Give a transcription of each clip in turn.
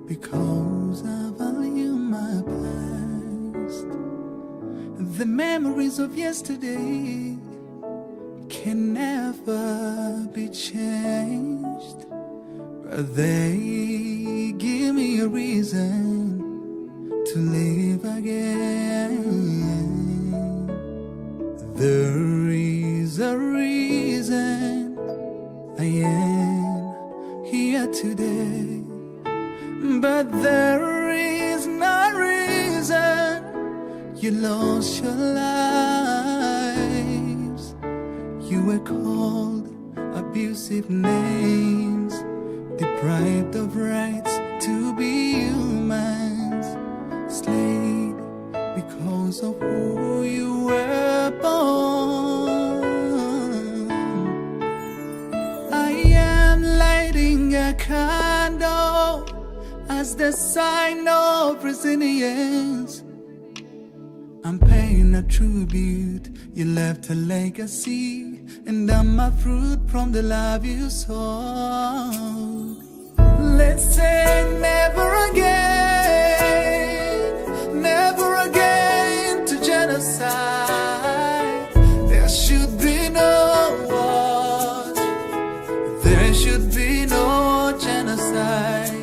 because I value my past. The memories of yesterday can never be changed, but they give me a reason to live again. There is a reason I am here today, but there is no reason you lost your lives. You were called abusive names, deprived of rights to be humans, slayed because of who you were born. I am lighting a candle as the sign of resilience. I'm paying a tribute. You left a legacy, and I'm a fruit from the love you sowed. Let's say never again to genocide. There should be no war. There should be no genocide.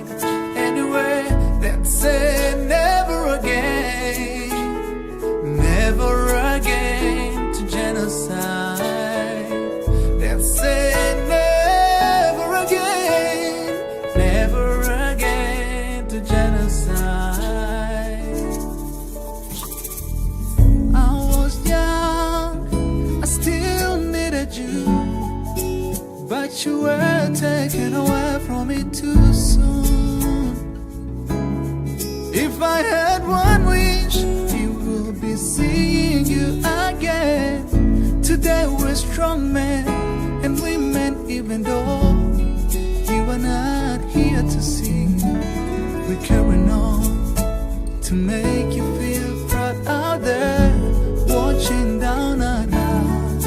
Anyway, let's say never again to genocide. Let's say never again to genocide. I was young, I still needed you, but you were taken away from me too soon. If I had one wish, it would be seeing you again. Today we're strong men and women, even though you are not here to see. We're carrying on to make you feel proud out there, watching down at us.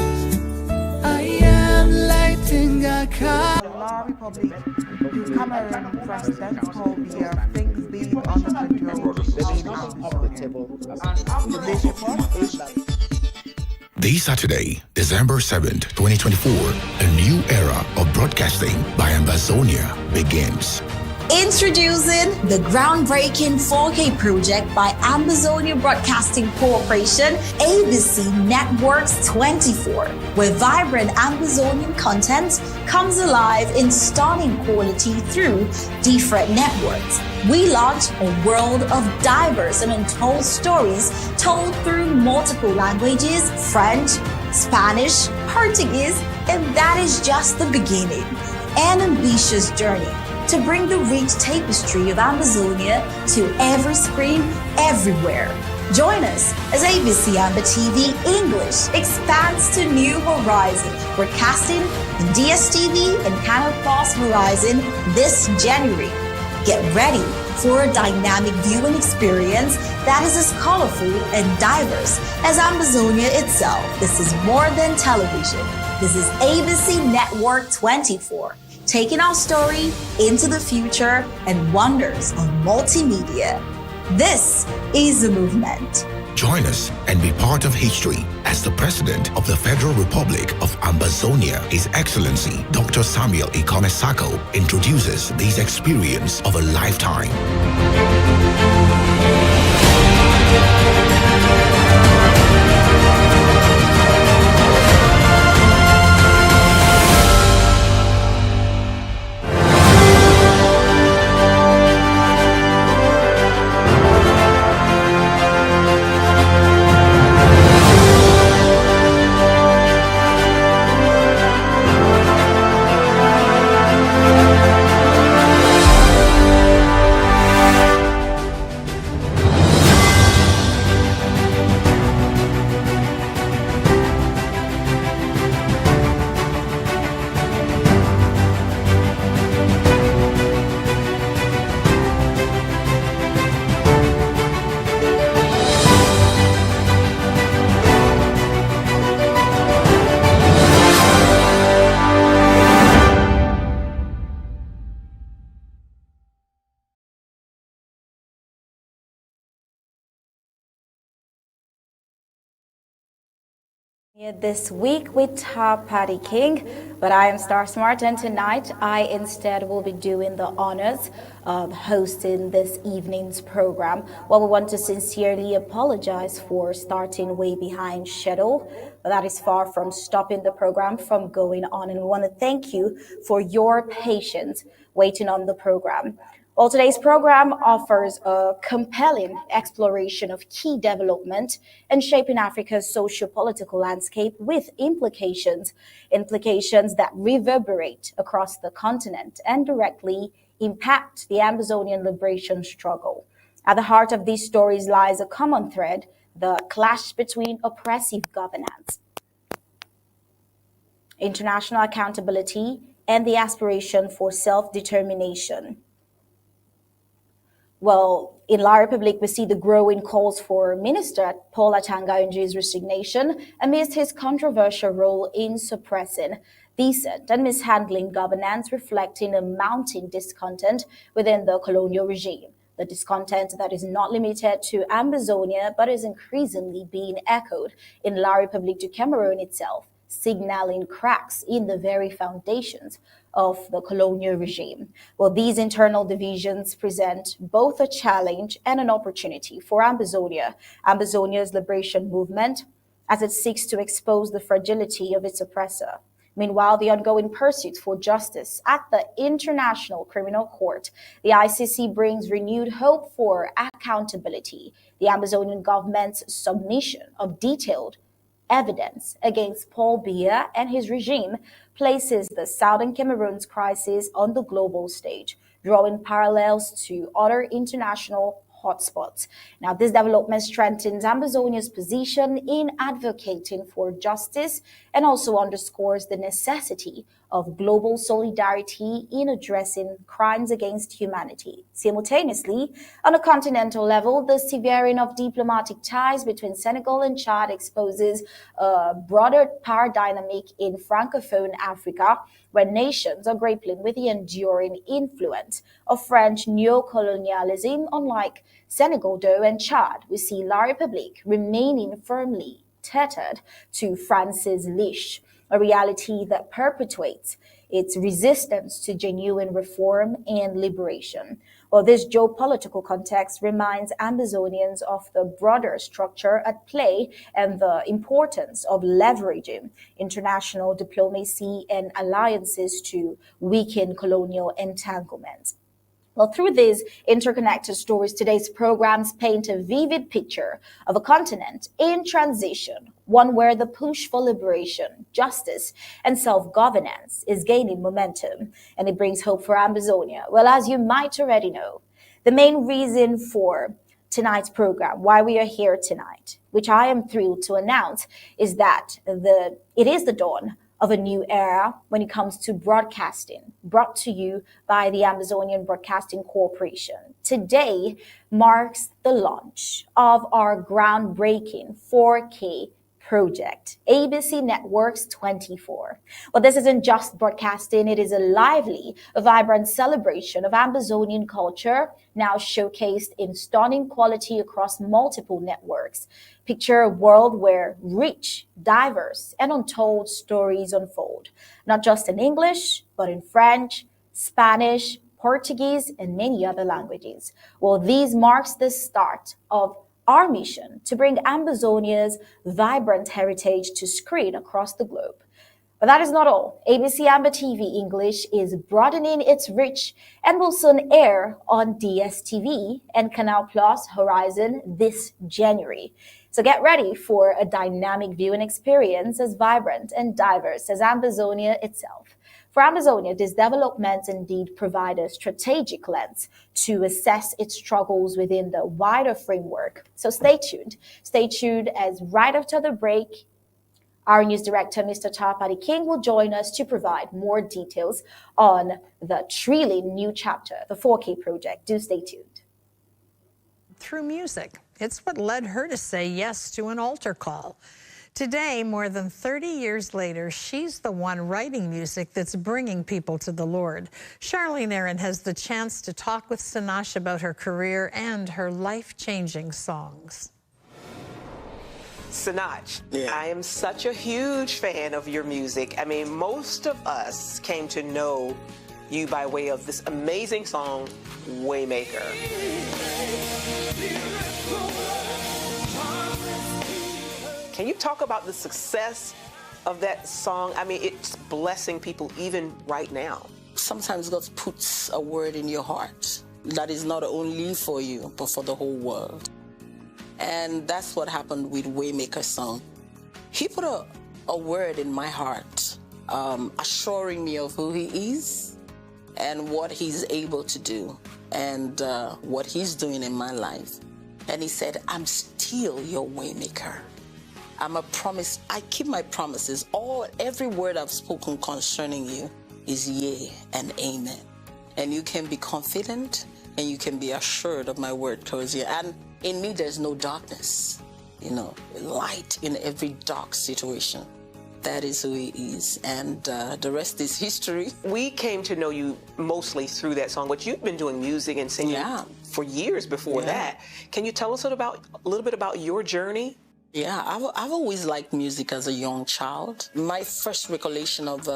I am lighting a car. Law Republic, the Cameroon president told Biya things being under control in Ambazonia. This Saturday, December 7th, 2024, a new era of broadcasting by Ambazonia begins. Introducing the groundbreaking 4K project by Ambazonia Broadcasting Corporation, ABC Networks 24, where vibrant Ambazonian content comes alive in stunning quality through different networks. We launch a world of diverse and untold stories told through multiple languages: French, Spanish, Portuguese, and that is just the beginning. An ambitious journey to bring the rich tapestry of Ambazonia to every screen, everywhere. Join us as ABC Amba TV English expands to new horizons, broadcasting in DSTV and Canal Plus Horizon this January. Get ready for a dynamic viewing experience that is as colorful and diverse as Ambazonia itself. This is more than television. This is ABC Network 24. Taking our story into the future and wonders of multimedia. This is the movement. Join us and be part of history as the President of the Federal Republic of Ambazonia, His Excellency Dr. Samuel Ikonesako, introduces this experience of a lifetime. This week with Tarh Paddy King, but I am Star Smart, and tonight I instead will be doing the honors of hosting this evening's program. Well, we want to sincerely apologize for starting way behind schedule, but that is far from stopping the program from going on, and we want to thank you for your patience waiting on the program. Well, today's program offers a compelling exploration of key development and shaping Africa's socio-political landscape with implications that reverberate across the continent and directly impact the Ambazonian liberation struggle. At the heart of these stories lies a common thread: the clash between oppressive governance, international accountability, and the aspiration for self-determination. Well, in La République, we see the growing calls for Minister Paul Atanga-Nji's resignation amidst his controversial role in suppressing decent and mishandling governance, reflecting a mounting discontent within the colonial regime. The discontent that is not limited to Ambazonia, but is increasingly being echoed in La République du Cameroon itself, signaling cracks in the very foundations of the colonial regime. Well, these internal divisions present both a challenge and an opportunity for Ambazonia's liberation movement, as it seeks to expose the fragility of its oppressor. Meanwhile, the ongoing pursuit for justice at the International Criminal Court, the ICC, brings renewed hope for accountability. The Ambazonian government's submission of detailed evidence against Paul Biya and his regime places the southern Cameroon's crisis on the global stage, drawing parallels to other international hotspots. Now, this development strengthens Ambazonia's position in advocating for justice and also underscores the necessity of global solidarity in addressing crimes against humanity. Simultaneously, on a continental level, the severing of diplomatic ties between Senegal and Chad exposes a broader power dynamic in Francophone Africa, where nations are grappling with the enduring influence of French neocolonialism. Unlike Senegal, though, and Chad, we see La République remaining firmly tethered to France's leash, a reality that perpetuates its resistance to genuine reform and liberation. Well, this geopolitical context reminds Ambazonians of the broader structure at play and the importance of leveraging international diplomacy and alliances to weaken colonial entanglements. Well, through these interconnected stories, today's programs paint a vivid picture of a continent in transition, one where the push for liberation, justice, and self-governance is gaining momentum, and it brings hope for Ambazonia. Well, as you might already know, the main reason for tonight's program, why we are here tonight, which I am thrilled to announce, is that it is the dawn of a new era when it comes to broadcasting, brought to you by the Ambazonian Broadcasting Corporation. Today marks the launch of our groundbreaking 4K project, ABC Networks 24. Well, this isn't just broadcasting, it is a vibrant celebration of Ambazonian culture, now showcased in stunning quality across multiple networks. Picture a world where rich, diverse, and untold stories unfold, not just in English, but in French, Spanish, Portuguese, and many other languages. Well, these marks the start of our mission to bring Ambazonia's vibrant heritage to screen across the globe. But that is not all. ABC Amba TV English is broadening its reach and will soon air on DSTV and Canal Plus Horizon this January. So get ready for a dynamic viewing experience as vibrant and diverse as Ambazonia itself. For Ambazonia, these developments indeed provide a strategic lens to assess its struggles within the wider framework. So stay tuned. Stay tuned, as right after the break, our news director, Mr. Tarh Paddy King, will join us to provide more details on the thrilling new chapter, the 4K project. Do stay tuned. Through music. It's what led her to say yes to an altar call. Today, more than 30 years later, she's the one writing music that's bringing people to the Lord. Charlene Aaron has the chance to talk with Sanash about her career and her life-changing songs. Sinach, Yeah. I am such a huge fan of your music. I mean, most of us came to know you by way of this amazing song, Waymaker. Can you talk about the success of that song? I mean, it's blessing people even right now. Sometimes God puts a word in your heart that is not only for you, but for the whole world. And that's what happened with Waymaker song. He put a word in my heart, assuring me of who he is and what he's able to do and what he's doing in my life. And he said, I'm still your Waymaker. I'm a promise. I keep my promises. Every word I've spoken concerning you is yea and amen. And you can be confident and you can be assured of my word towards you. And in me, there's no darkness, light in every dark situation. That is who he is. And the rest is history. We came to know you mostly through that song, but you've been doing music and singing for years before that. Can you tell us a little bit about your journey? Yeah, I've always liked music as a young child. My first recollection of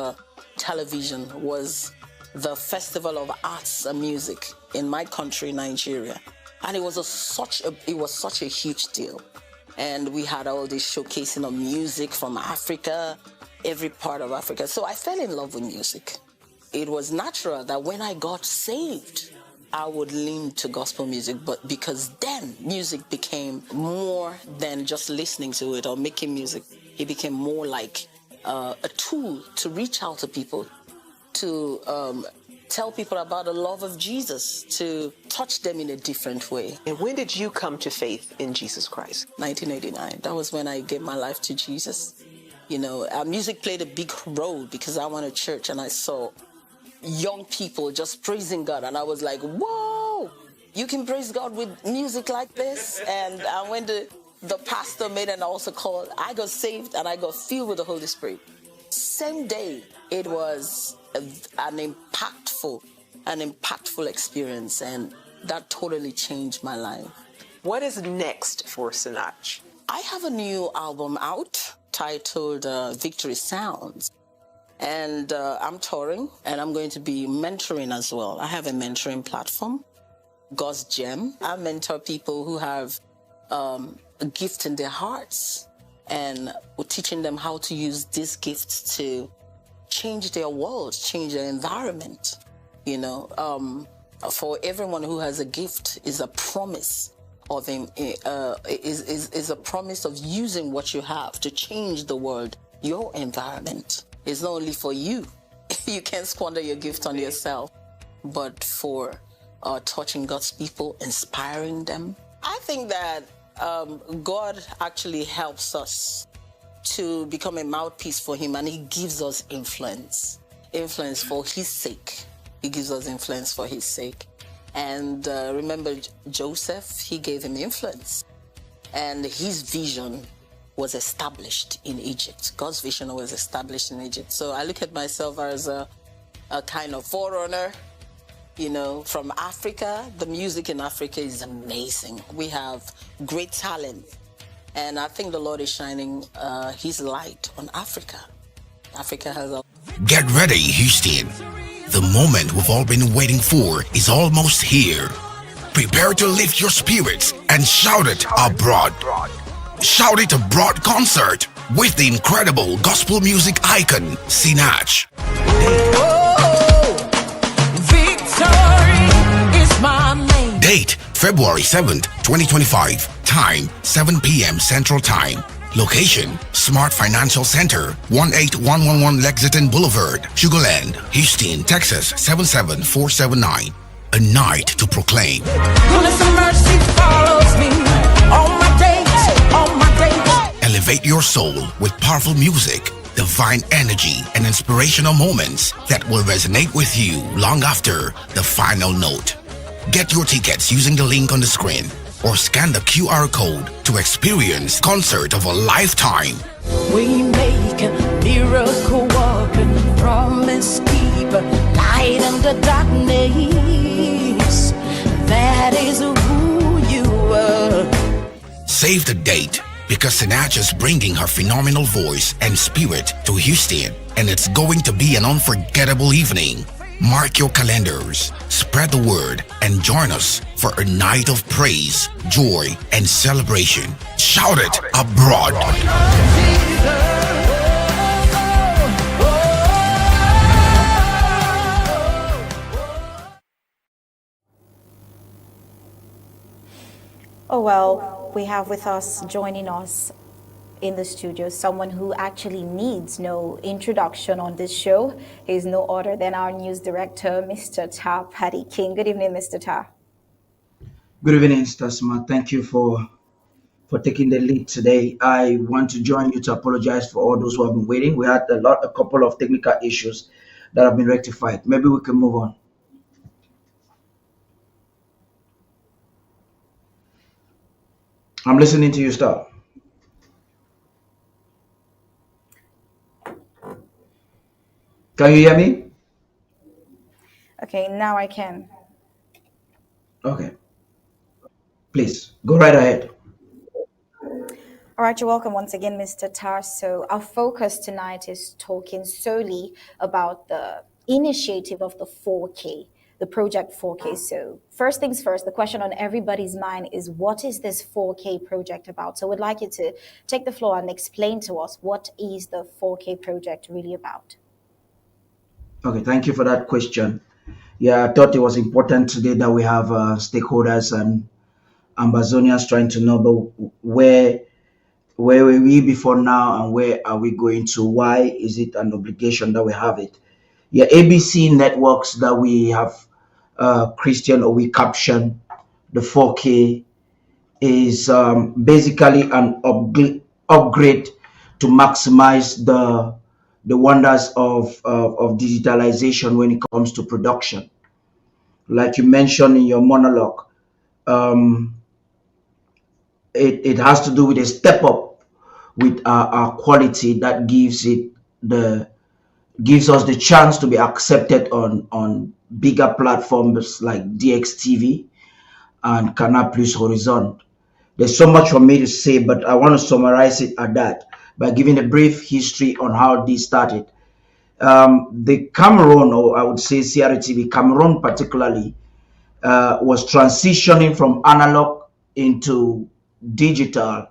television was the Festival of Arts and Music in my country, Nigeria. And it was such a huge deal. And we had all this showcasing of music from Africa, every part of Africa. So I fell in love with music. It was natural that when I got saved, I would lean to gospel music, but because then music became more than just listening to it or making music. It became more like a tool to reach out to people, to tell people about the love of Jesus, to touch them in a different way. And when did you come to faith in Jesus Christ? 1989. That was when I gave my life to Jesus. Music played a big role because I went to church and I saw young people just praising God. And I was like, whoa, you can praise God with music like this? And when the pastor made an altar call, I got saved and I got filled with the Holy Spirit. Same day, it was an impactful experience, and that totally changed my life. What is next for Sinach? I have a new album out titled Victory Sounds, and I'm touring, and I'm going to be mentoring as well. I have a mentoring platform, God's Gem. I mentor people who have a gift in their hearts, and we're teaching them how to use these gifts to change their world, change their environment. For everyone who has a gift is a promise of is a promise of using what you have to change the world, your environment. It's not only for you. You can't squander your gift on yourself, but for touching God's people, inspiring them. I think that God actually helps us to become a mouthpiece for him, and he gives us influence for his sake. He gives us influence for his sake. And remember Joseph, he gave him influence, and his vision was established in Egypt. God's vision was established in Egypt. So I look at myself as a kind of forerunner, from Africa. The music in Africa is amazing. We have great talent. And I think the Lord is shining his light on Africa. Africa has a... Get ready, Houston. The moment we've all been waiting for is almost here. Prepare to lift your spirits and shout it abroad. Shout It Abroad concert with the incredible gospel music icon, Sinach. Victory is my name. Date, February 7th, 2025. Time, 7 p.m. Central Time. Location, Smart Financial Center, 18111 Lexington Boulevard, Sugar Land, Houston, Texas, 77479. A night to proclaim. Goodness and mercy follows me all my days. Elevate your soul with powerful music, divine energy, and inspirational moments that will resonate with you long after the final note. Get your tickets using the link on the screen or scan the QR code to experience concert of a lifetime. We make a miracle walking, promise keeper, light in the darkness. That is who you are. Save the date, because Sinach is bringing her phenomenal voice and spirit to Houston, and it's going to be an unforgettable evening. Mark your calendars, spread the word, and join us for a night of praise, joy, and celebration. Shout it abroad. Oh, well, we have with us, joining us in the studio, someone who actually needs no introduction on this show. He's no other than our news director, Mr. Tarh Paddy King. Good evening, Mr. Tarh. Good evening, Stasma. Thank you for taking the lead today. I want to join you to apologize for all those who have been waiting. We had a couple of technical issues that have been rectified. Maybe we can move on. I'm listening to you, Star. Can you hear me? Okay, now I can. Okay. Please, go right ahead. All right, you're welcome once again, Mr. Tarh. So our focus tonight is talking solely about the initiative of the 4K, the project 4K. So first things first, the question on everybody's mind is, what is this 4K project about? So we'd like you to take the floor and explain to us, what is the 4K project really about? Okay, thank you for that question. Yeah, I thought it was important today that we have stakeholders and Ambazonians trying to know about where were we before now and where are we going to? Why is it an obligation that we have it? Yeah, ABC networks that we have Christian, or we caption the 4K, is basically an upgrade to maximize the wonders of digitalization when it comes to production. Like you mentioned in your monologue, it has to do with a step up with our quality that gives us the chance to be accepted on bigger platforms like DXTV and Canal Plus Horizon. There's so much for me to say, but I want to summarize it at that by giving a brief history on how this started. The Cameroon, or I would say CRTV, Cameroon particularly, was transitioning from analog into digital.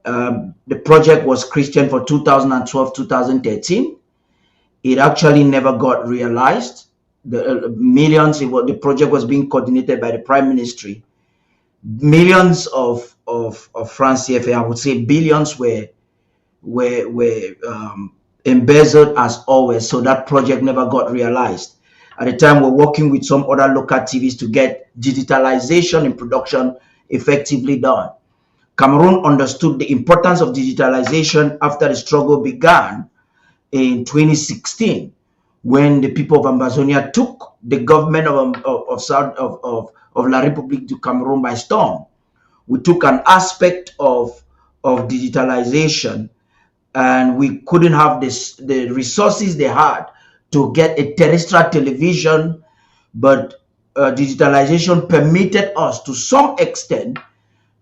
The project was Christian for 2012-2013. It actually never got realized. The project was being coordinated by the Prime Ministry. Millions of francs CFA, I would say billions, were embezzled as always. So that project never got realized. At the time, we're working with some other local TVs to get digitalization in production effectively done. Cameroon understood the importance of digitalization after the struggle began in 2016, when the people of Ambazonia took the government of La République du Cameroon by storm. We took an aspect of digitalization, and we couldn't have the resources they had to get a terrestrial television, but digitalization permitted us to some extent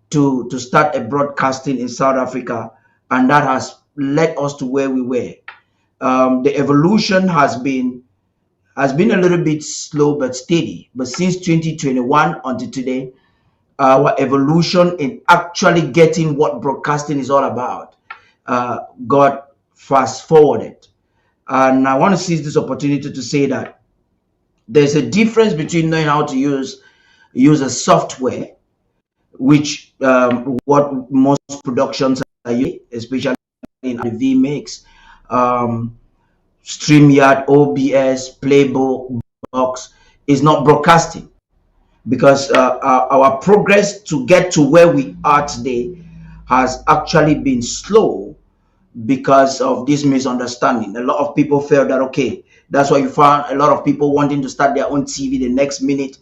to start a broadcasting in South Africa, and that has led us to where we were. The evolution has been a little bit slow but steady, but since 2021 until today, our evolution in actually getting what broadcasting is all about got fast forwarded. And I want to seize this opportunity to say that there's a difference between knowing how to use a software, which what most productions are using, especially in the vMix, StreamYard, OBS, Playbox, is not broadcasting, because our progress to get to where we are today has actually been slow because of this misunderstanding. A lot of people felt that, okay, that's why you found a lot of people wanting to start their own TV the next minute,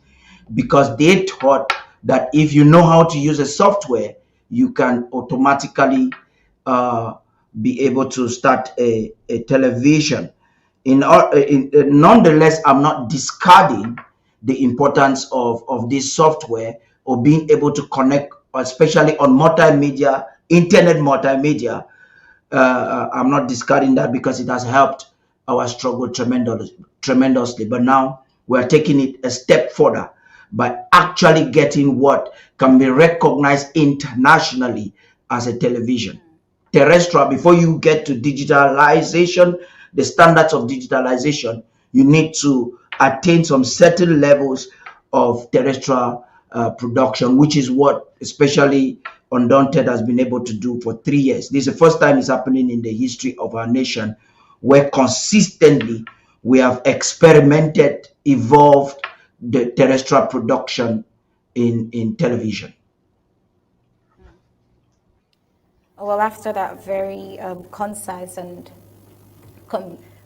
because they thought that if you know how to use a software, you can automatically be able to start a television. Nonetheless, I'm not discarding the importance of this software, or being able to connect, especially on multimedia internet multimedia. I'm not discarding that because it has helped our struggle tremendously. But now we're taking it a step further by actually getting what can be recognized internationally as a television. Terrestrial, before you get to digitalization, the standards of digitalization, you need to attain some certain levels of terrestrial production, which is what especially Undaunted has been able to do for 3 years. This is the first time it's happening in the history of our nation, where consistently we have experimented, evolved the terrestrial production in television. Well, after that very concise and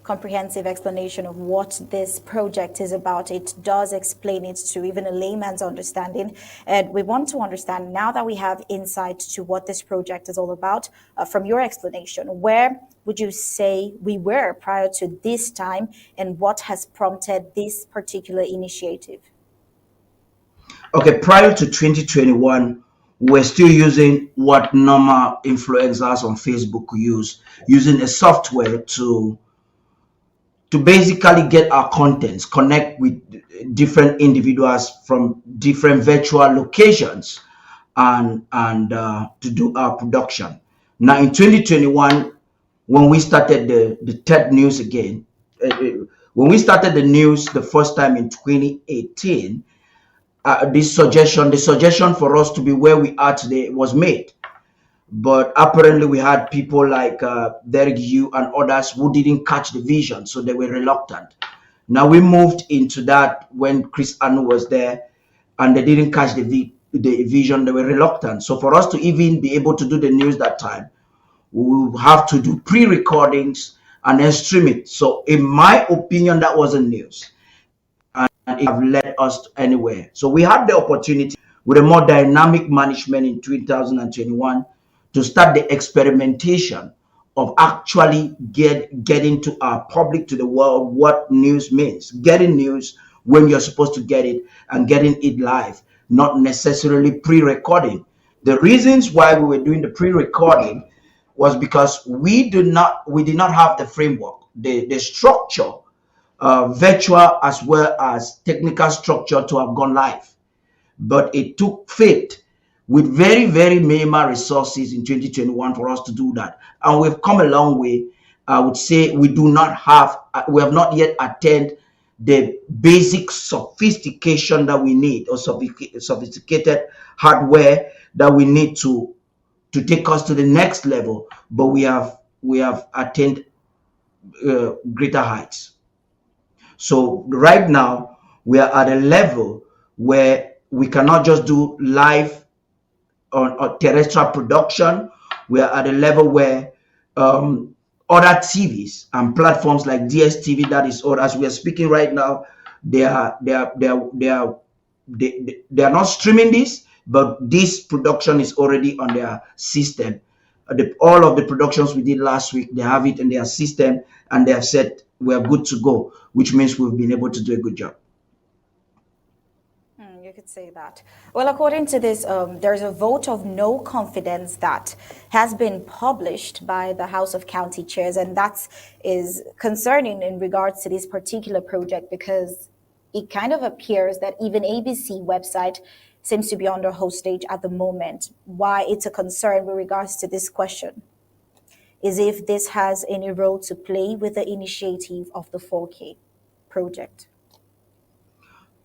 comprehensive explanation of what this project is about, it does explain it to even a layman's understanding. And we want to understand, now that we have insight to what this project is all about, from your explanation, where would you say we were prior to this time, and what has prompted this particular initiative? Okay, prior to 2021, we're still using what normal influencers on Facebook use, using a software to basically get our contents, connect with different individuals from different virtual locations, and to do our production. Now in 2021, when we started the TED News again, when we started the news the first time in 2018, the suggestion for us to be where we are today was made. But apparently we had people like Derek Yu and others who didn't catch the vision, so they were reluctant. Now we moved into that when Chris Anu was there, and they didn't catch the vision, they were reluctant. So for us to even be able to do the news that time, we will have to do pre-recordings and then stream it. So in my opinion, that wasn't news, and it have led us anywhere. So we had the opportunity with a more dynamic management in 2021 to start the experimentation of actually getting to our public, to the world, what news means. Getting news when you're supposed to get it, and getting it live, not necessarily pre-recording. The reasons why we were doing the pre-recording was because we did not have the framework, the structure, virtual as well as technical structure to have gone live. But it took faith with very, very minimal resources in 2021 for us to do that. And we've come a long way. I would say we have not yet attained the basic sophistication that we need, or sophisticated hardware that we need to take us to the next level. But we have attained greater heights. So right now we are at a level where we cannot just do live on terrestrial production. We are at a level where other TVs and platforms like DSTV, that is, or as we are speaking right now, they are not streaming this, but this production is already on their system. All of the productions we did last week, they have it in their system, and they have said we are good to go, which means we've been able to do a good job. You could say that. Well, according to this, there's a vote of no confidence that has been published by the House of County Chairs, and that is concerning in regards to this particular project, because it kind of appears that even ABC website seems to be under hostage at the moment. Why it's a concern with regards to this question is if this has any role to play with the initiative of the 4K project.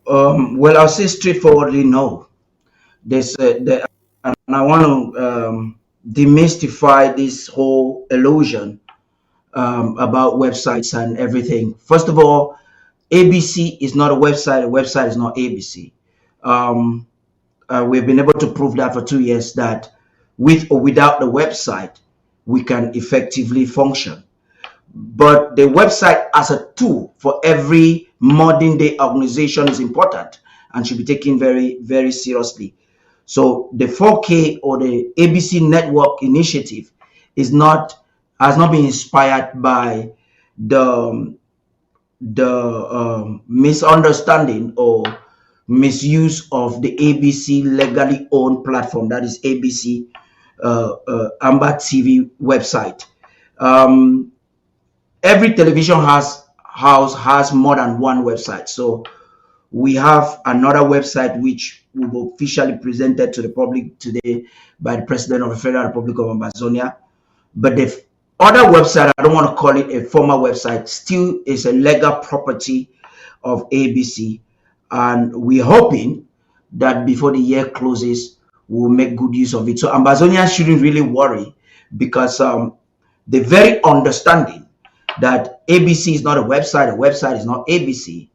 Well, I'll say straightforwardly no. And I want to demystify this whole illusion about websites and everything. First of all, ABC is not a website. A website is not ABC. We've been able to prove that for 2 years, that with or without the website, we can effectively function. But the website as a tool for every modern day organization is important and should be taken very, very seriously. So the 4K or the ABC network initiative has not been inspired by the misunderstanding or misuse of the ABC legally owned platform, that is ABC, Amba TV website. Every television house has more than one website. So we have another website which will be officially presented to the public today by the President of the Federal Republic of Ambazonia. But the other website, I don't want to call it a former website, still is a legal property of ABC. And we're hoping that before the year closes, we'll make good use of it. So Ambazonians shouldn't really worry, because they're very understanding that ABC is not a website is not ABC,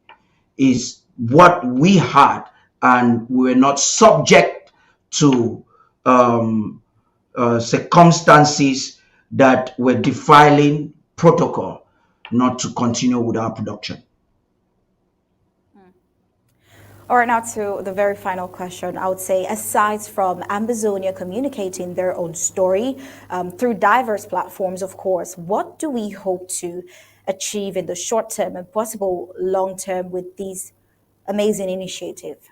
is what we had, and we were not subject to circumstances that were defiling protocol not to continue with our production. All right, now to the very final question. I would say, aside from Ambazonia communicating their own story through diverse platforms, of course, what do we hope to achieve in the short term and possible long term with these amazing initiatives?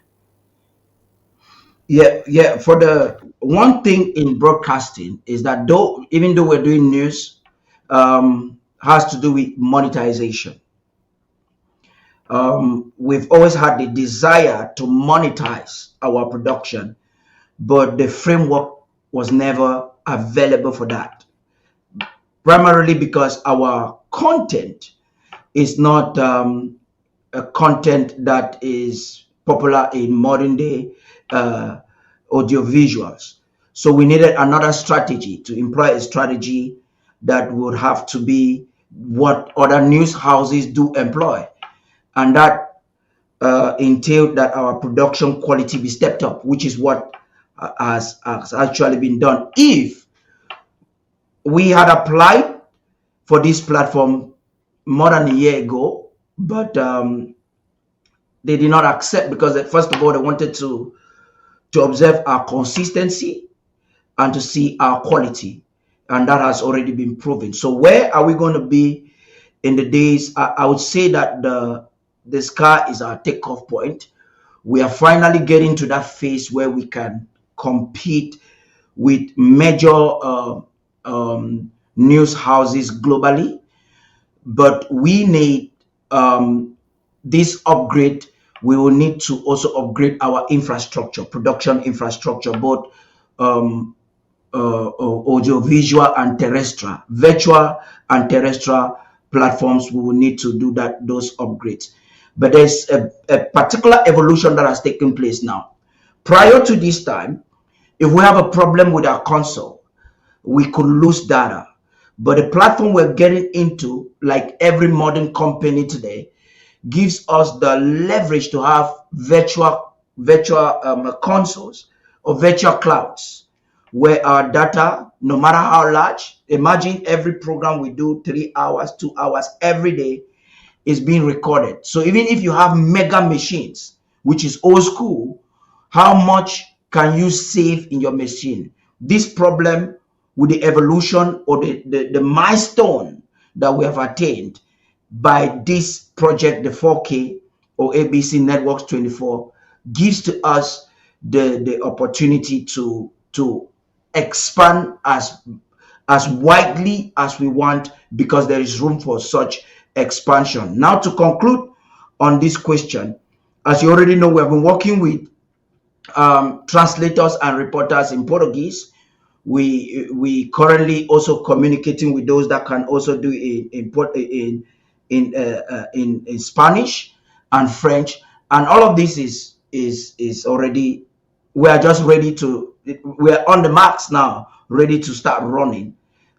Yeah. For the one thing in broadcasting is that even though we're doing news, has to do with monetization. We've always had the desire to monetize our production, but the framework was never available for that. Primarily because our content is not a content that is popular in modern day audiovisuals. So we needed another strategy, to employ a strategy that would have to be what other news houses do employ. And that entailed that our production quality be stepped up, which is what has actually been done. If we had applied for this platform more than a year ago, but they did not accept, because first of all, they wanted to observe our consistency and to see our quality, and that has already been proven. So where are we going to be in the days? I would say that the sky is our takeoff point. We are finally getting to that phase where we can compete with major news houses globally, but we need this upgrade. We will need to also upgrade our infrastructure, production infrastructure, both audiovisual and terrestrial, virtual and terrestrial platforms. We will need to do those upgrades. But there's a particular evolution that has taken place now. Prior to this time, if we have a problem with our console, we could lose data. But the platform we're getting into, like every modern company today, gives us the leverage to have virtual consoles or virtual clouds, where our data, no matter how large, imagine every program we do 3 hours, 2 hours every day, is being recorded. So even if you have mega machines, which is old school, how much can you save in your machine? This problem, with the evolution or the milestone that we have attained by this project, the 4K or ABC Networks 24, gives to us the opportunity to expand as widely as we want, because there is room for such expansion. Now, to conclude on this question, as you already know, we have been working with translators and reporters in Portuguese. We currently also communicating with those that can also do in Spanish and French, and all of this is already, we are just ready to, we are on the marks now, ready to start running,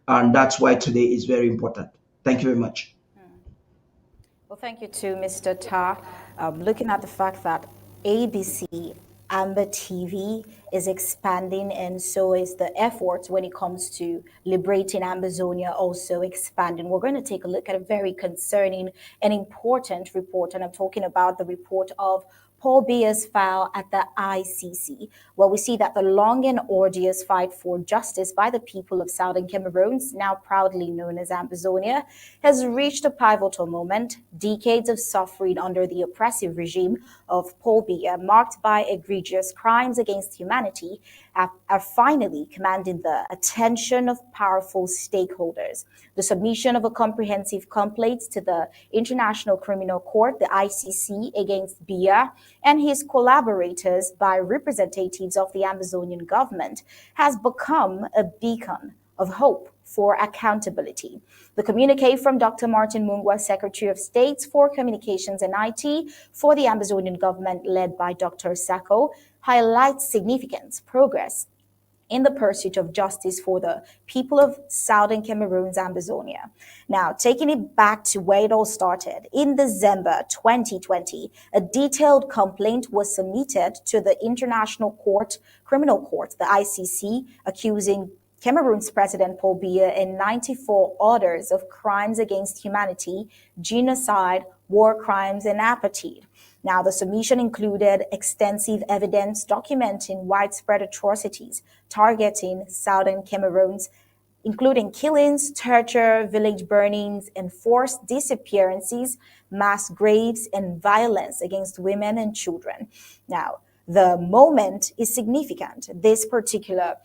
and that's why today is very important. Thank you very much. Well, thank you to Mr. Tarh. Looking at the fact that ABC Amba TV is expanding, and so is the efforts when it comes to liberating Ambazonia also expanding. We're going to take a look at a very concerning and important report, and I'm talking about the report of Paul Biya's file at the ICC, where we see that the long and arduous fight for justice by the people of Southern Cameroon, now proudly known as Ambazonia, has reached a pivotal moment. Decades of suffering under the oppressive regime of Paul Biya, marked by egregious crimes against humanity, are finally commanding the attention of powerful stakeholders. The submission of a comprehensive complaint to the International Criminal Court, the ICC, against Biya and his collaborators by representatives of the Amazonian government has become a beacon of hope for accountability. The communique from Dr. Martin Mungwa, Secretary of State for Communications and IT for the Amazonian government led by Dr. Nsoh, highlights significant progress in the pursuit of justice for the people of Southern Cameroon's Ambazonia. Now, taking it back to where it all started, in December 2020, a detailed complaint was submitted to the International Criminal Court, the ICC, accusing Cameroon's President Paul Biya and 94 others of crimes against humanity, genocide, war crimes, and apartheid. Now, the submission included extensive evidence documenting widespread atrocities targeting Southern Cameroons, including killings, torture, village burnings, enforced disappearances, mass graves, and violence against women and children. Now, the moment is significant. This particular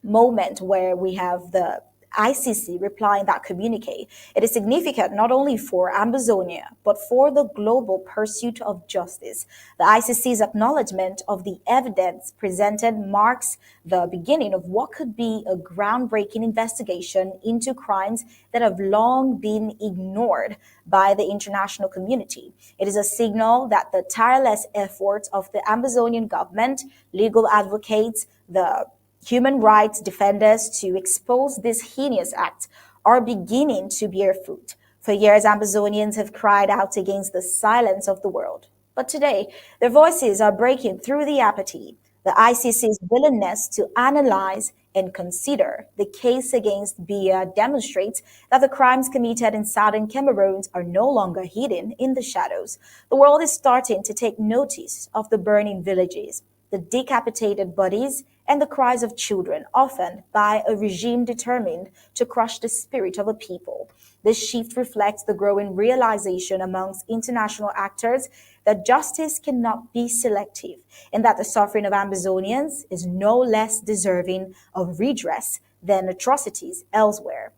moment where we have the ICC replying that communique, it is significant not only for Ambazonia, but for the global pursuit of justice. The ICC's acknowledgement of the evidence presented marks the beginning of what could be a groundbreaking investigation into crimes that have long been ignored by the international community. It is a signal that the tireless efforts of the Amazonian government, legal advocates, the human rights defenders to expose this heinous act are beginning to bear fruit. For years, Ambazonians have cried out against the silence of the world. But today, their voices are breaking through the apathy. The ICC's willingness to analyze and consider the case against Biya demonstrates that the crimes committed in Southern Cameroon are no longer hidden in the shadows. The world is starting to take notice of the burning villages, the decapitated bodies, and the cries of children, often by a regime determined to crush the spirit of a people. This shift reflects the growing realization amongst international actors that justice cannot be selective and that the suffering of Ambazonians is no less deserving of redress than atrocities elsewhere.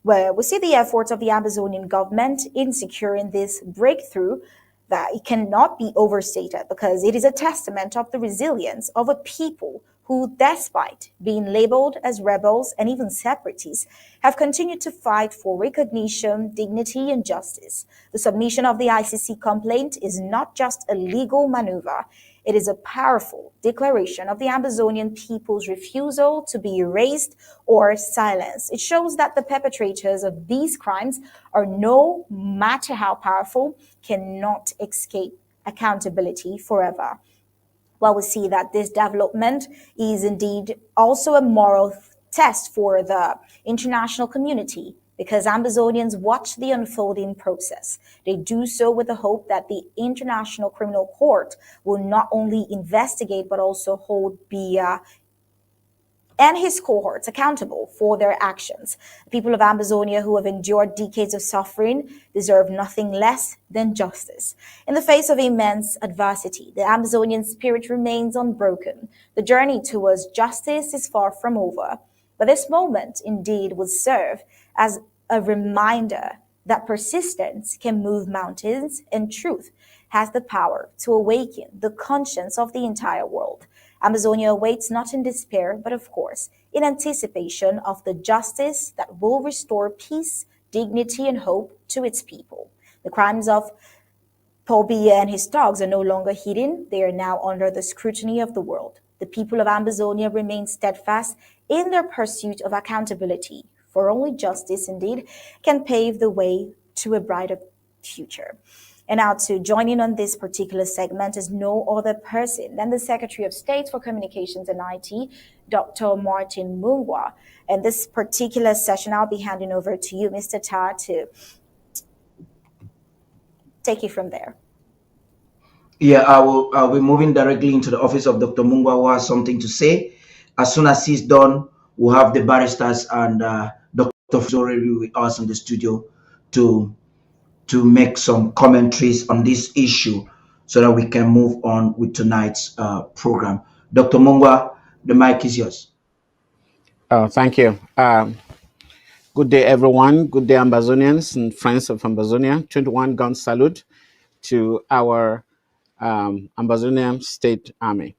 Where we see the efforts of the Amazonian government in securing this breakthrough, that it cannot be overstated because it is a testament of the resilience of a people who, despite being labeled as rebels and even separatists, have continued to fight for recognition, dignity, and justice. The submission of the ICC complaint is not just a legal maneuver. It is a powerful declaration of the Ambazonian people's refusal to be erased or silenced. It shows that the perpetrators of these crimes are, no matter how powerful, cannot escape accountability forever. Well, we see that this development is indeed also a moral test for the international community, because Ambazonians watch the unfolding process. They do so with the hope that the International Criminal Court will not only investigate but also hold Biya and his cohorts accountable for their actions. The people of Ambazonia, who have endured decades of suffering, deserve nothing less than justice. In the face of immense adversity, the Amazonian spirit remains unbroken. The journey towards justice is far from over. But this moment indeed will serve as a reminder that persistence can move mountains and truth has the power to awaken the conscience of the entire world. Amazonia awaits not in despair, but of course, in anticipation of the justice that will restore peace, dignity, and hope to its people. The crimes of Paul Biya and his dogs are no longer hidden. They are now under the scrutiny of the world. The people of Ambazonia remain steadfast in their pursuit of accountability, for only justice, indeed, can pave the way to a brighter future. And now to join in on this particular segment is no other person than the Secretary of State for Communications and IT, Dr. Martin Mungwa. And this particular session, I'll be handing over to you, Mr. Tarh, to take you from there. Yeah, I'll be moving directly into the office of Dr. Mungwa, who has something to say. As soon as he's done, we'll have the barristers and Dr. Fru already with us in the studio to make some commentaries on this issue so that we can move on with tonight's program. Dr. Mungwa, the mic is yours. Thank you. Good day, everyone. Good day, Ambazonians and friends of Ambazonia. 21 gun salute to our Ambazonian State Army.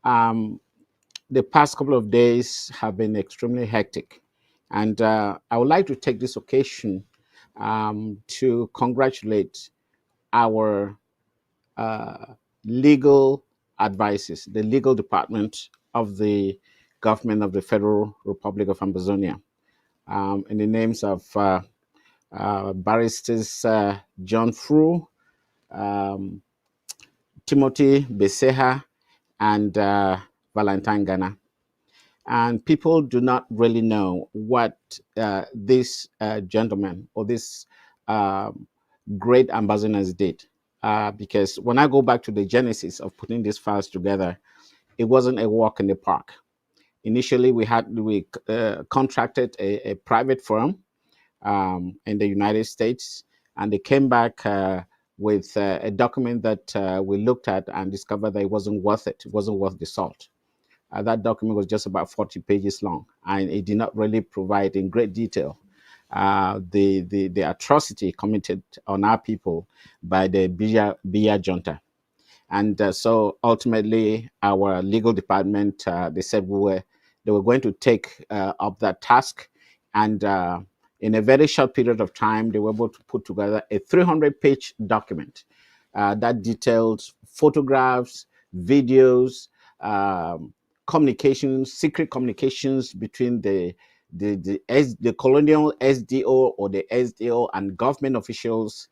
The past couple of days have been extremely hectic, and I would like to take this occasion to congratulate our legal advices, the legal department of the government of the Federal Republic of Ambazonia, in the names of barristers John Fru, Timothy Mbeseha, and Valentine Ghana. And people do not really know what this gentleman or this great ambassadors did. Because when I go back to the genesis of putting these files together, it wasn't a walk in the park. Initially, we contracted a private firm in the United States, and they came back with a document that we looked at and discovered that it wasn't worth it. It wasn't worth the salt. That document was just about 40 pages long, and it did not really provide in great detail the atrocity committed on our people by the Biya junta. And so ultimately, our legal department, they said they were going to take up that task. And in a very short period of time, they were able to put together a 300-page document that detailed photographs, videos, communications, secret communications between the colonial SDO or the SDO and government officials.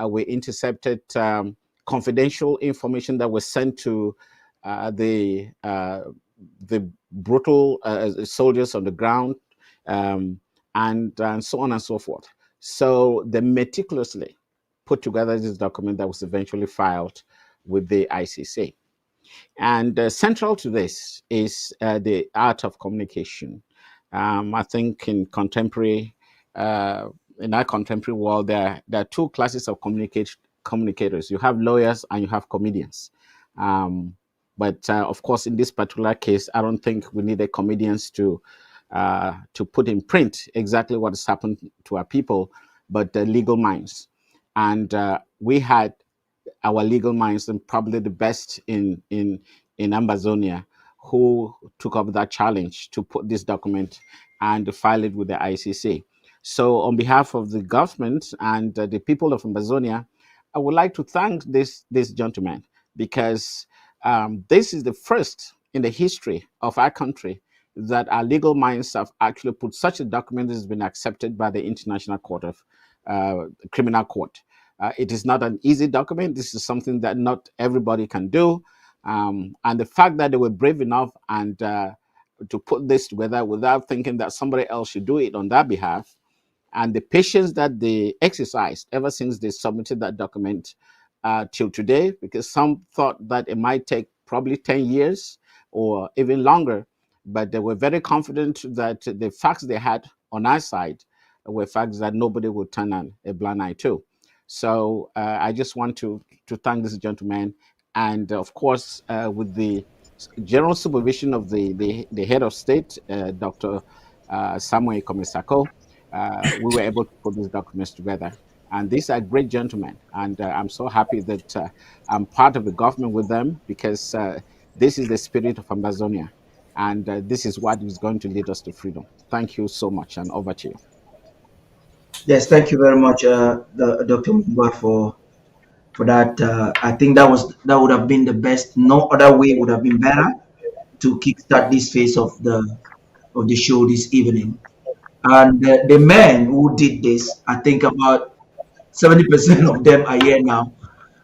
We intercepted confidential information that was sent to the brutal soldiers on the ground, and so on and so forth. So they meticulously put together this document that was eventually filed with the ICC. And central to this is the art of communication. I think in our contemporary world, there are two classes of communicators. You have lawyers and you have comedians. But of course, in this particular case, I don't think we needed comedians to put in print exactly what has happened to our people, but the legal minds. And we had our legal minds, and probably the best in Ambazonia, who took up that challenge to put this document and file it with the ICC. So on behalf of the government and the people of Ambazonia, I would like to thank this gentleman, because this is the first in the history of our country that our legal minds have actually put such a document that has been accepted by the International Court of Criminal Court. It is not an easy document. This is something that not everybody can do. And the fact that they were brave enough and to put this together without thinking that somebody else should do it on their behalf, and the patience that they exercised ever since they submitted that document till today, because some thought that it might take probably 10 years or even longer, but they were very confident that the facts they had on our side were facts that nobody would turn a blind eye to. So I just want to thank this gentleman, and of course, with the general supervision of the head of state, Dr. Samuel Komesako, we were able to put these documents together. And these are great gentlemen, and I'm so happy that I'm part of the government with them, because this is the spirit of Ambazonia, and this is what is going to lead us to freedom. Thank you so much, and over to you. Yes, thank you very much, Dr. Mungwa, for that. I think that would have been the best. No other way would have been better to kickstart this phase of the show this evening. And the men who did this, I think about 70% of them are here now.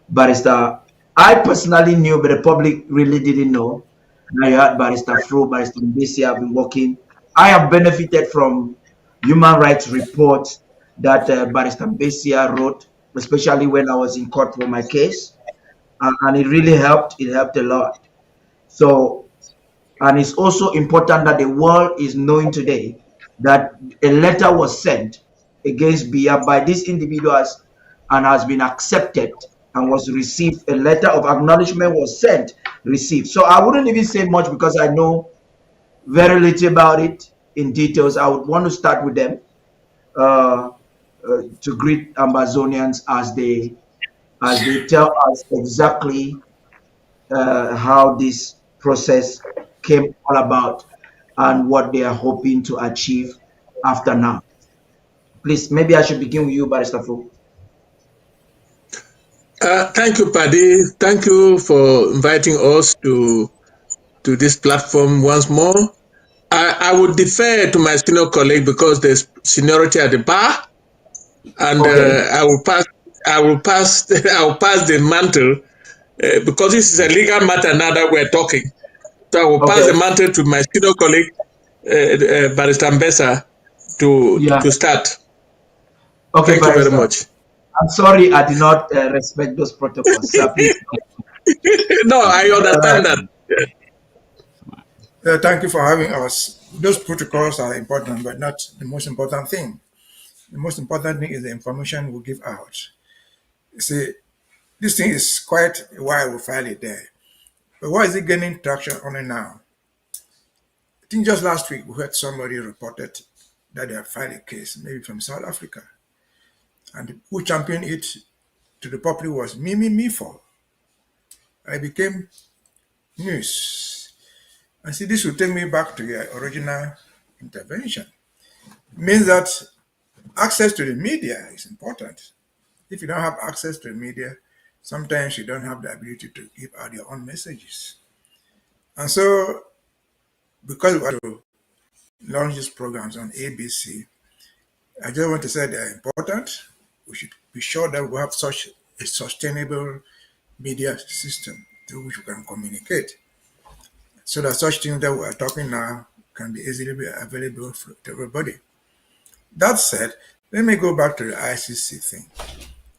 Barrister, I personally knew, but the public really didn't know. Now you had Barrister Fru, Barrister Mbeseha have been working. I have benefited from human rights reports that Barrister Mbeseha wrote, especially when I was in court for my case. and it really helped. It helped a lot. So, and it's also important that the world is knowing today that a letter was sent against Biya by these individuals and has been accepted and was received. A letter of acknowledgement was sent, received. So I wouldn't even say much because I know very little about it in details. I would want to start with them to greet Ambazonians as they tell us exactly how this process came all about and what they are hoping to achieve after now. Please, maybe I should begin with you, Barrister Fru. Thank you, Paddy. Thank you for inviting us to this platform once more. I would defer to my senior colleague because there's seniority at the bar, and Okay. I will pass. I will pass the mantle because this is a legal matter now that we're talking. So I will pass the Okay. mantle to my senior colleague, Barrister Mbeseha, Yeah. to start. Okay, Thank you very Barrister. much. I'm sorry I did not respect those protocols. Please. No, I understand that. Thank you for having us. Those protocols are important, but not the most important thing. The most important thing is the information we give out. You see, this thing is quite a while we file it there. But why is it gaining traction only now? I think just last week we heard somebody reported that they have filed a case, maybe from South Africa. And who championed it to the public was me for. I became news. And see, this will take me back to your original intervention. It means that access to the media is important. If you don't have access to the media, sometimes you don't have the ability to give out your own messages. And so, because we want to launch these programs on ABC, I just want to say they're important. We should be sure that we have such a sustainable media system through which we can communicate, so that such things that we are talking now can be easily be available to everybody. That said, let me go back to the ICC thing.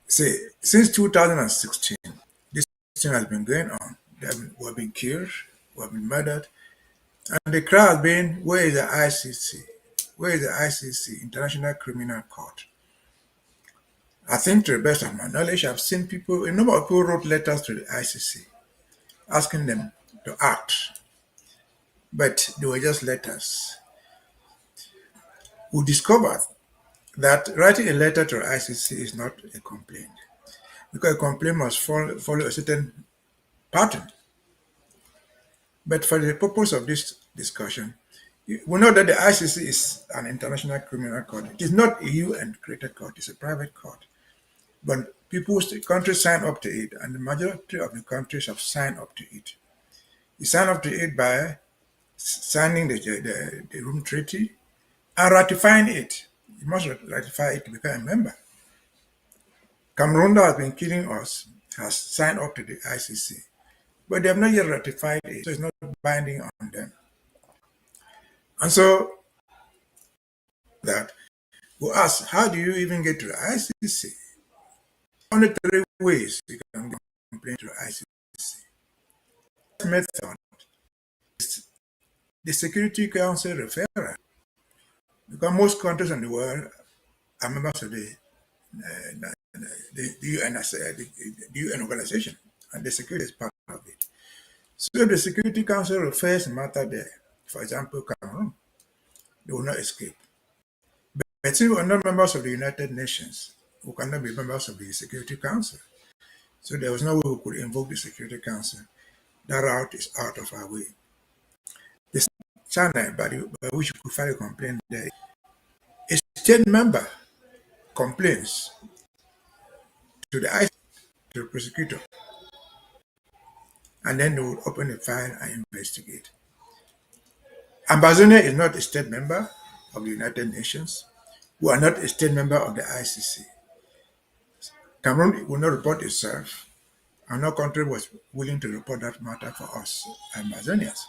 See, since 2016, this thing has been going on. We have been killed, we have been murdered, and the cry has been, where is the ICC? Where is the ICC, International Criminal Court? I think to the best of my knowledge, I've seen people, a number of people wrote letters to the ICC asking them to act, but they were just letters. We discovered that writing a letter to the ICC is not a complaint, because a complaint must follow a certain pattern. But for the purpose of this discussion, we know that the ICC is an international criminal court. It is not a UN-created court, it's a private court. But countries sign up to it, and the majority of the countries have signed up to it. You sign up to it by signing the Rome Treaty and ratifying it. You must ratify it to become a member. Cameroon, that has been killing us, has signed up to the ICC, but they have not yet ratified it, so it's not binding on them. And so that we ask, how do you even get to the ICC? Only three ways you can complain to the ICC. The method is the Security Council referral, because most countries in the world are members of the UN organization, and the security is part of it. So the Security Council refers matter there. For example, Cameroon, they will not escape. But since we are not members of the United Nations, we cannot be members of the Security Council. So there was no way we could invoke the Security Council. That route is out of our way. The channel by which we could file a complaint there, a state member complains to the ICC, to the prosecutor, and then they will open a file and investigate. Ambazonia is not a state member of the United Nations. We are not a state member of the ICC. Cameroon will not report itself, and no country was willing to report that matter for us, Ambazonians.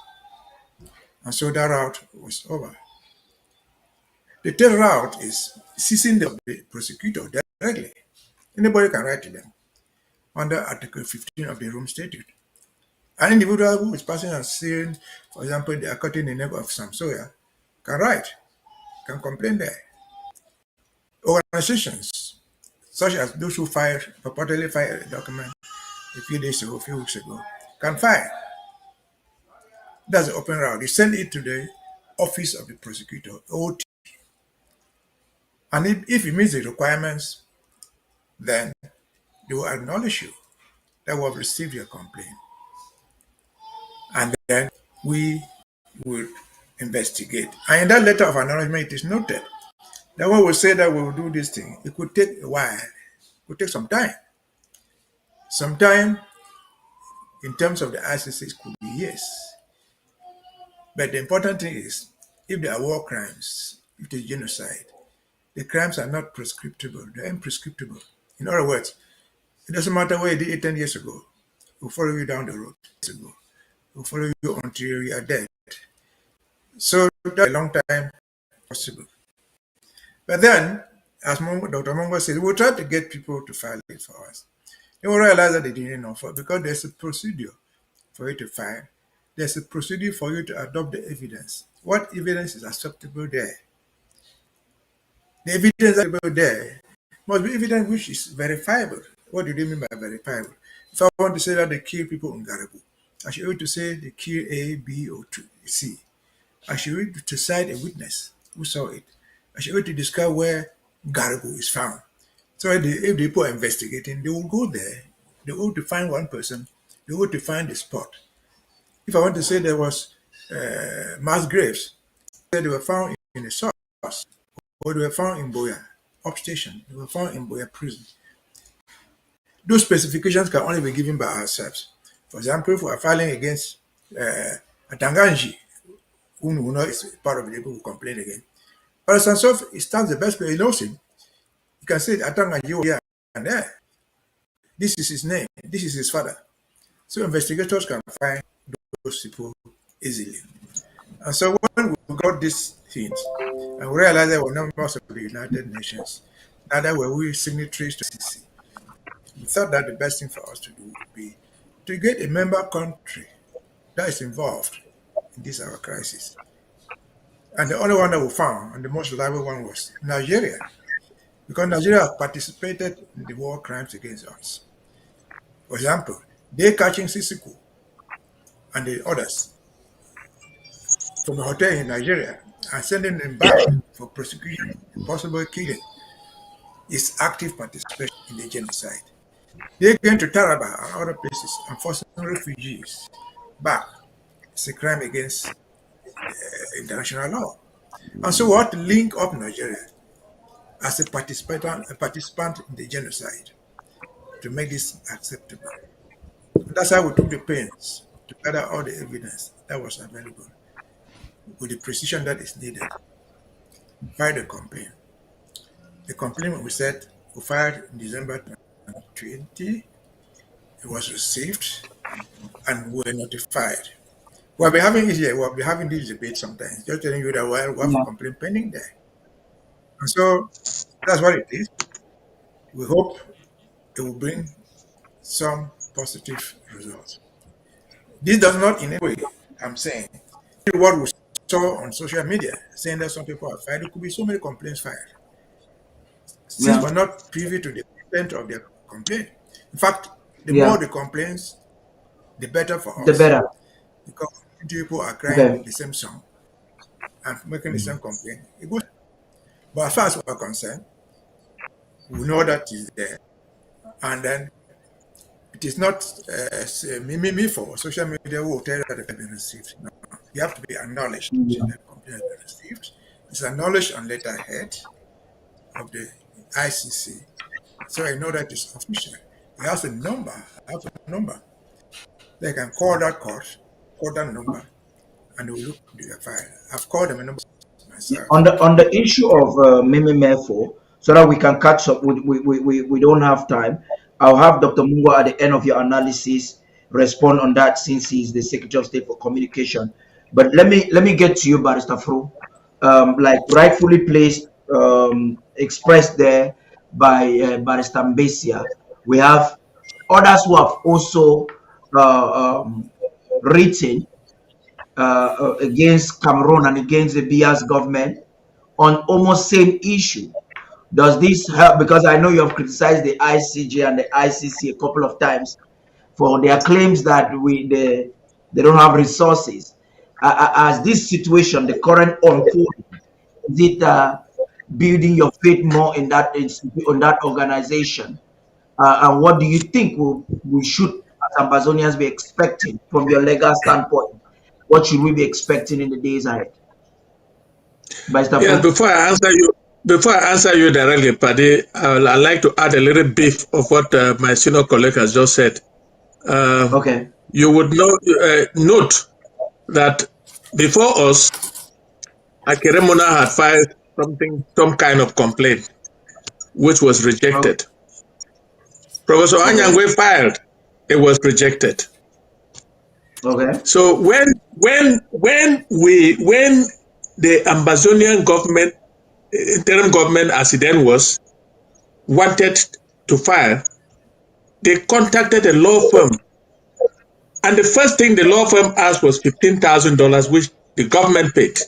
And so that route was over. The third route is seizing the prosecutor directly. Anybody can write to them. under Article 15 of the Rome Statute. An individual who is passing and saying, for example, they are cutting the neck of some soya, can write, can complain there. Organizations, such as those who purportedly filed a document a few days ago, a few weeks ago, can file. That's the open route. You send it to the office of the prosecutor, OT. And if it meets the requirements, then they will acknowledge you that we have received your complaint. And then we will investigate. And in that letter of acknowledgement, it is noted that when we say that we will do this thing, it could take a while. It could take some time. Some time, in terms of the ICC, it could be years. But the important thing is, if there are war crimes, if there's genocide, the crimes are not prescriptible, they're imprescriptible. In other words, it doesn't matter what you did 10 years ago, we'll follow you down the road. We'll follow you until you are dead. So that's a long time possible. But then, as Dr. Mungwa said, we'll try to get people to file it for us. They will realize that they didn't offer because there's a procedure for you to file. There's a procedure for you to adopt the evidence. What evidence is acceptable there? The evidence acceptable there must be evidence which is verifiable. What do they mean by verifiable? If I want to say that they kill people in Garibu, I should be able to say they kill A, B, or C. I should be able to cite a witness who saw it. I should be able to describe where Garibu is found. So if the people are investigating, they will go there. They will to find one person. They will to find the spot. If I want to say there was mass graves, they were found in a source, or they were found in Boya, upstation. They were found in Boya prison. Those specifications can only be given by ourselves. For example, if we are filing against Atanganji, who is part of the people who complain again. But Nsoh, he stands the best player. He knows him. You can say Atanganji was here and there. This is his name. This is his father. So investigators can find those people easily. And so when we got these things, and we realized that we're not members of the United Nations, neither were we signatories to ICC, we thought that the best thing for us to do would be to get a member country that is involved in this our crisis. And the only one that we found, and the most reliable one, was Nigeria, because Nigeria participated in the war crimes against us. For example, they catching Sisiku and the others from a hotel in Nigeria and sending them back for prosecution, possible killing, is active participation in the genocide. They're going to Taraba and other places and forcing refugees back. It's a crime against international law. And so we have to link up Nigeria as a participant in the genocide to make this acceptable. And that's how we took the pains to gather all the evidence that was available with the precision that is needed. File the complaint. The complaint we said we filed in December 2020. It was received and we were notified. We'll be having it here. We'll be having this debate sometimes. Just telling you that we have a complaint pending there. And so that's what it is. We hope it will bring some positive results. This does not in any way, I'm saying, what we saw on social media, saying that some people have filed, there could be so many complaints filed. Since we're not privy to the content of their complaint. In fact, the more the complaints, the better for us. The better. Because people are crying the same song and making the same complaint. It goes. But as far as we're concerned, we know that is there. And then it is not me for social media who will tell you that it has been received. No. You have to be acknowledged that the complaint has been received. It's acknowledged on letterhead of the ICC. So I know that it's official. It has a number. They can call that court, call that number, and they will look at their file. I've called them a number myself. On the issue of Mefo, so that we can catch up, we don't have time. I'll have Dr. Mungwa at the end of your analysis respond on that, since he's the Secretary of State for Communication. But let me get to you, Barrister Fru. Like rightfully placed, expressed there by Barrister Mbeseha, we have others who have also written against Cameroon and against the Biya's government on almost same issue. Does this help? Because I know you have criticized the ICJ and the ICC a couple of times for their claims that they don't have resources. As this situation, the current unfolding, is it building your faith more in that organization? And what do you think we should, as Ambazonians, be expecting from your legal standpoint? What should we be expecting in the days ahead? Yeah, before I answer you directly, Paddy, I'd like to add a little bit of what my senior colleague has just said. Okay. You would note that before us, Akeremona had filed some kind of complaint, which was rejected. Professor Anyangwe filed, it was rejected. Okay. So when the Ambazonian government, interim government as it then was, wanted to file, they contacted a law firm. And the first thing the law firm asked was $15,000, which the government paid.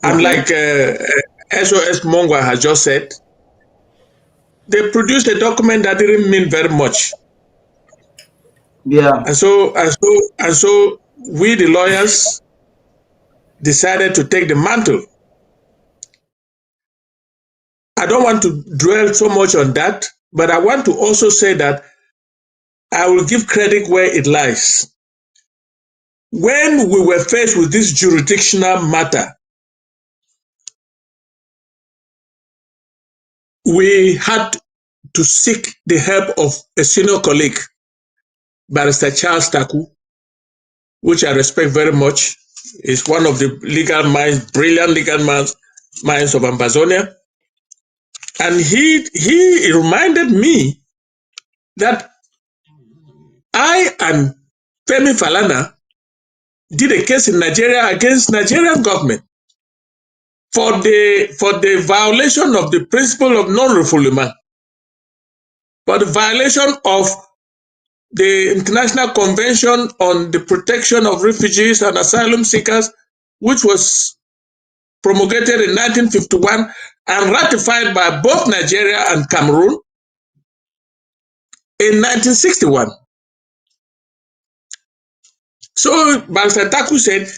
And like SOS Mungwa has just said, they produced a document that didn't mean very much. Yeah. And so we, the lawyers, decided to take the mantle. I don't want to dwell so much on that, but I want to also say that I will give credit where it lies. When we were faced with this jurisdictional matter, we had to seek the help of a senior colleague, Barrister Charles Taku, which I respect very much. Is one of the legal minds, brilliant legal minds of Ambazonia. And he reminded me that I and Femi Falana did a case in Nigeria against Nigerian government for the violation of the principle of non-refoulement, for the violation of the International Convention on the Protection of Refugees and Asylum Seekers, which was promulgated in 1951 and ratified by both Nigeria and Cameroon in 1961. So Barrister Taku said,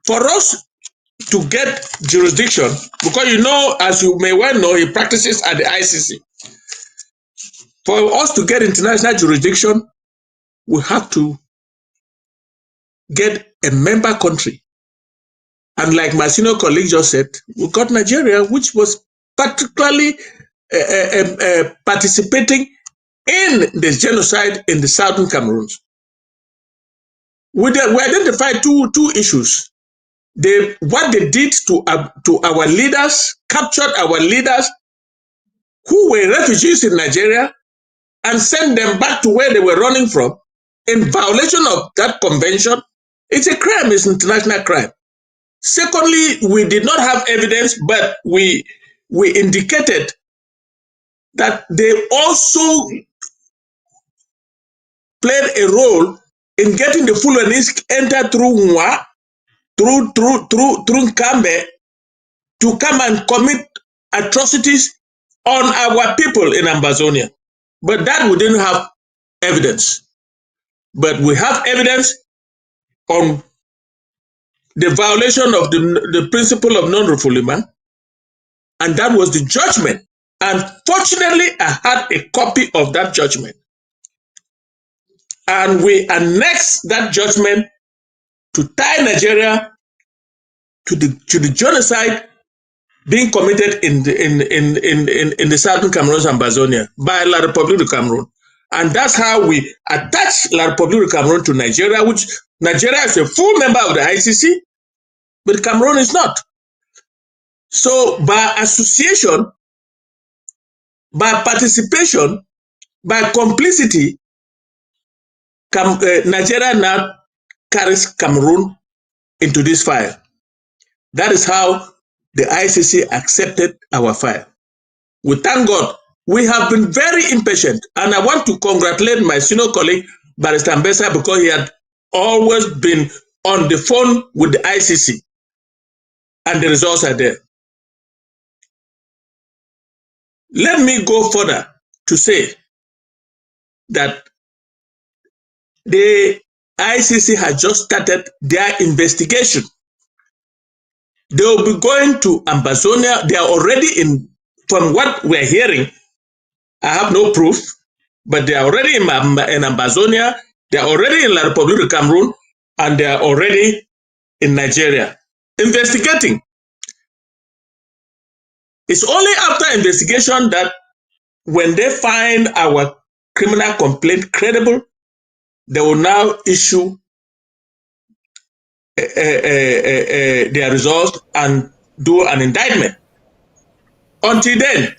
for us to get jurisdiction, because you know, as you may well know, he practices at the ICC. For us to get international jurisdiction, we have to get a member country. And like my senior colleague just said, we got Nigeria, which was particularly participating in the genocide in the southern Cameroons. We identified two issues. What they did to our leaders, captured our leaders who were refugees in Nigeria and sent them back to where they were running from in violation of that convention. It's a crime, it's an international crime. Secondly, we did not have evidence, but we indicated that they also played a role in getting the Fulanese enter through Mungwa, through Nkambe, to come and commit atrocities on our people in Ambazonia. But that we didn't have evidence. But we have evidence on the violation of the principle of non-refoulement, and that was the judgment. And fortunately, I had a copy of that judgment. And we annexed that judgment to tie Nigeria to the genocide being committed in the southern Cameroon and Ambazonia by La République du Cameroon. And that's how we attached La République du Cameroon to Nigeria, which Nigeria is a full member of the ICC, but Cameroon is not. So by association, by participation, by complicity, Nigeria now carries Cameroon into this file. That is how the ICC accepted our file. We thank God We have been very impatient, and I want to congratulate my senior colleague, Barrister Mbeseha, because he had always been on the phone with the ICC, and the results are there. Let me go further to say that the ICC has just started their investigation. They will be going to Ambazonia. They are already in, from what we're hearing, I have no proof, but they are already in Ambazonia, they are already in La Republic of Cameroon, and they are already in Nigeria investigating. It's only after investigation that when they find our criminal complaint credible, they will now issue their results and do an indictment. Until then,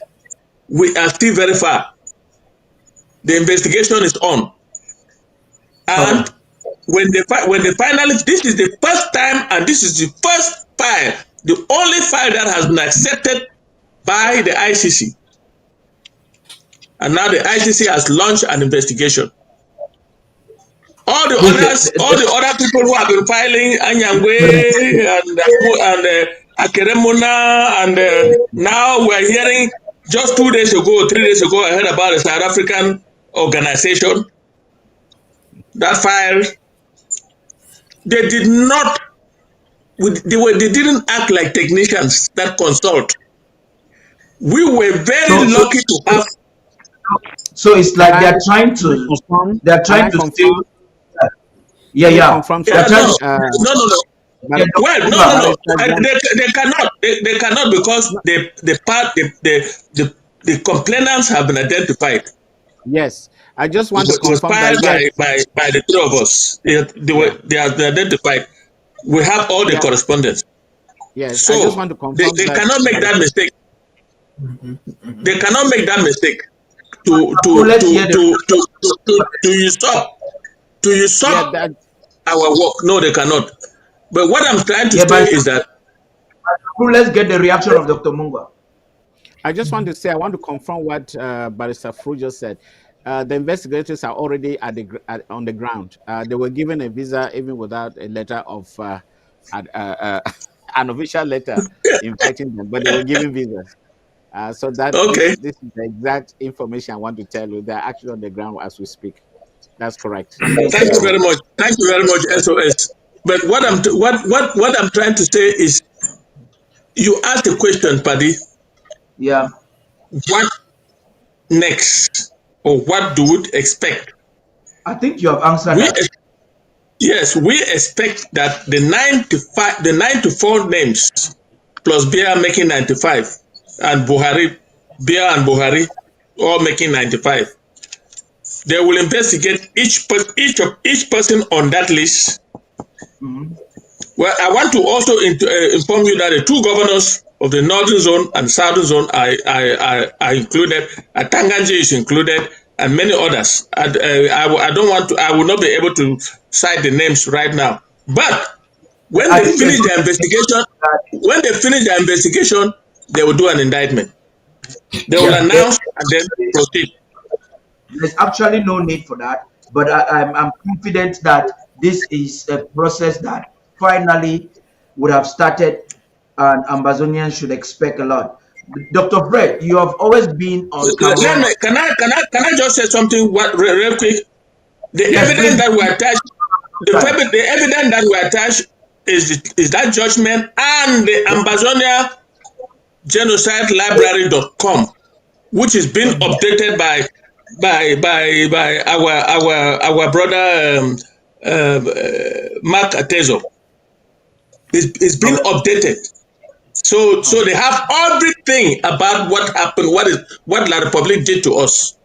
we are still very far. The investigation is on. And when they finally, this is the first time, and this is the first file, the only file that has been accepted by the ICC. And now the ICC has launched an investigation. All the other people who have been filing, Anyangwe and Akeremona, and now we're hearing just 2 days ago, 3 days ago, I heard about a South African organization that filed. They did not. They didn't act like technicians that consult. We were very lucky to have. So it's like they're trying to. They're trying to still. Yeah. No. Well, no. They cannot. They cannot because the complainants have been identified. Yes, I just want to confirm that by the two of us. They are identified. We have all the correspondence. Yes, so I just want to confirm they cannot make that mistake. They cannot make that mistake to usurp our work. No, they cannot. But what I'm trying to say is that. Let's get the reaction of Dr. Mungwa. I just want to say, I want to confirm what Barrister Fru just said. The investigators are already on the ground. They were given a visa even without a letter of an official letter inviting them, but they were given visas. So that this is the exact information I want to tell you. They're actually on the ground as we speak. That's correct. Thank you very much. Thank you very much, SOS. But what I'm trying to say is, you asked a question, Paddy. Yeah. What next, or what do we expect? I think you have answered that. Yes, we expect that the 94 names plus Biya making 95, and Biya and Buhari all making 95. They will investigate each person on that list. Mm-hmm. Well, I want to also inform you that the two governors of the northern zone and southern zone are included. Tanganji is included, and many others. I don't want to. I will not be able to cite the names right now. But when they finish the investigation, they will do an indictment. They will announce and then proceed. There's actually no need for that, but I'm confident that this is a process that finally would have started, and Ambazonians should expect a lot. Dr. Fred, you have always been on camera. Can I just say something real quick? The evidence that we attach, the evidence that we attach is that judgment and the Ambazonia Genocide Library.com, which is being updated by our brother Mark Atezo. It's been updated. So they have everything about what happened, what La Republic did to us.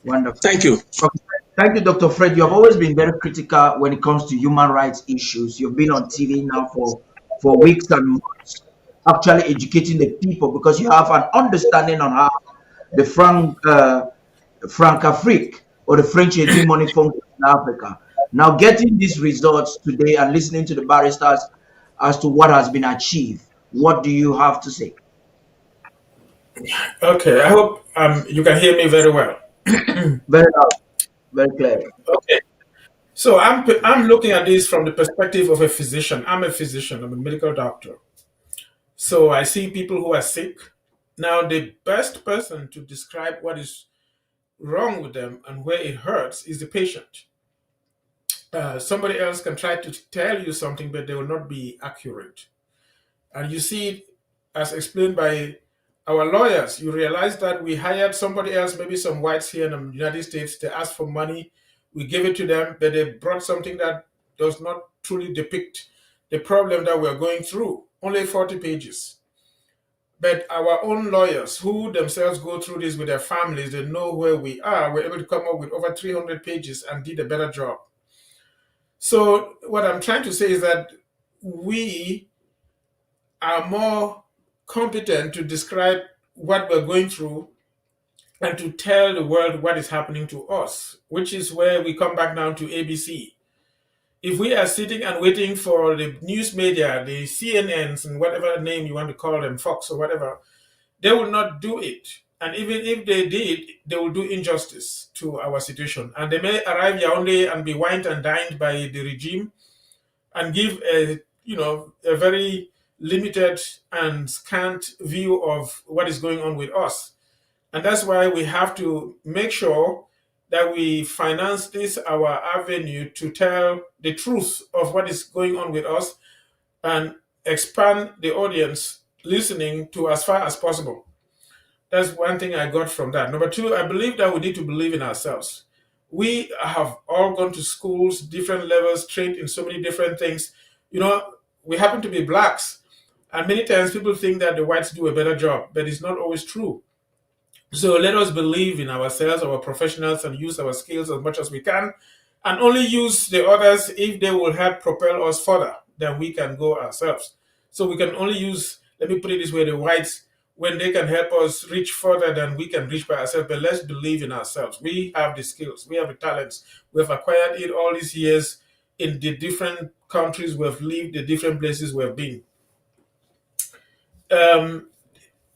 Wonderful. Thank you. Thank you, Dr. Fred. You have always been very critical when it comes to human rights issues. You've been on TV now for weeks and months, actually educating the people, because you have an understanding on how the Francafrique or the French hegemony functions in Africa. Now, getting these results today and listening to the barristers as to what has been achieved, what do you have to say? Okay, I hope you can hear me very well. Very loud, very clear. Okay, so I'm looking at this from the perspective of a physician. I'm a physician. I'm a medical doctor. So I see people who are sick. Now, the best person to describe what is wrong with them and where it hurts is the patient. Somebody else can try to tell you something, but they will not be accurate. And you see it as explained by our lawyers. You realize that we hired somebody else, maybe some whites here in the United States. They asked for money. We gave it to them, but they brought something that does not truly depict the problem that we're going through. Only 40 pages. But our own lawyers, who themselves go through this with their families, they know where we are, were able to come up with over 300 pages and did a better job. So, what I'm trying to say is that we are more competent to describe what we're going through and to tell the world what is happening to us, which is where we come back now to ABC. If we are sitting and waiting for the news media, the CNNs and whatever name you want to call them, Fox or whatever, they will not do it. And even if they did, they will do injustice to our situation. And they may arrive Yaoundé and be wined and dined by the regime and give a very limited and scant view of what is going on with us. And that's why we have to make sure that we finance this, our avenue, to tell the truth of what is going on with us and expand the audience listening to as far as possible. That's one thing I got from that. Number two, I believe that we need to believe in ourselves. We have all gone to schools, different levels, trained in so many different things. We happen to be blacks. And many times people think that the whites do a better job, but it's not always true. So let us believe in ourselves, our professionals, and use our skills as much as we can, and only use the others if they will help propel us further than we can go ourselves. So we can only use, let me put it this way, the whites, when they can help us reach further than we can reach by ourselves. But let's believe in ourselves. We have the skills, we have the talents, we have acquired it all these years in the different countries we have lived, the different places we have been.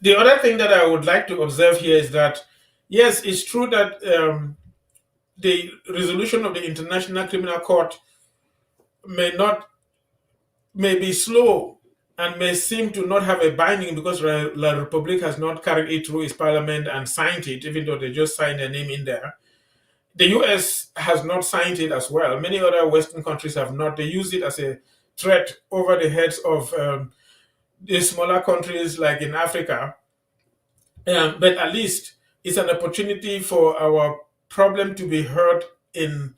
The other thing that I would like to observe here is that, yes, it's true that the resolution of the International Criminal Court may be slow and may seem to not have a binding because La Republique has not carried it through its parliament and signed it, even though they just signed their name in there. The US has not signed it as well. Many other Western countries have not. They use it as a threat over the heads of the smaller countries like in Africa. But at least it's an opportunity for our problem to be heard in,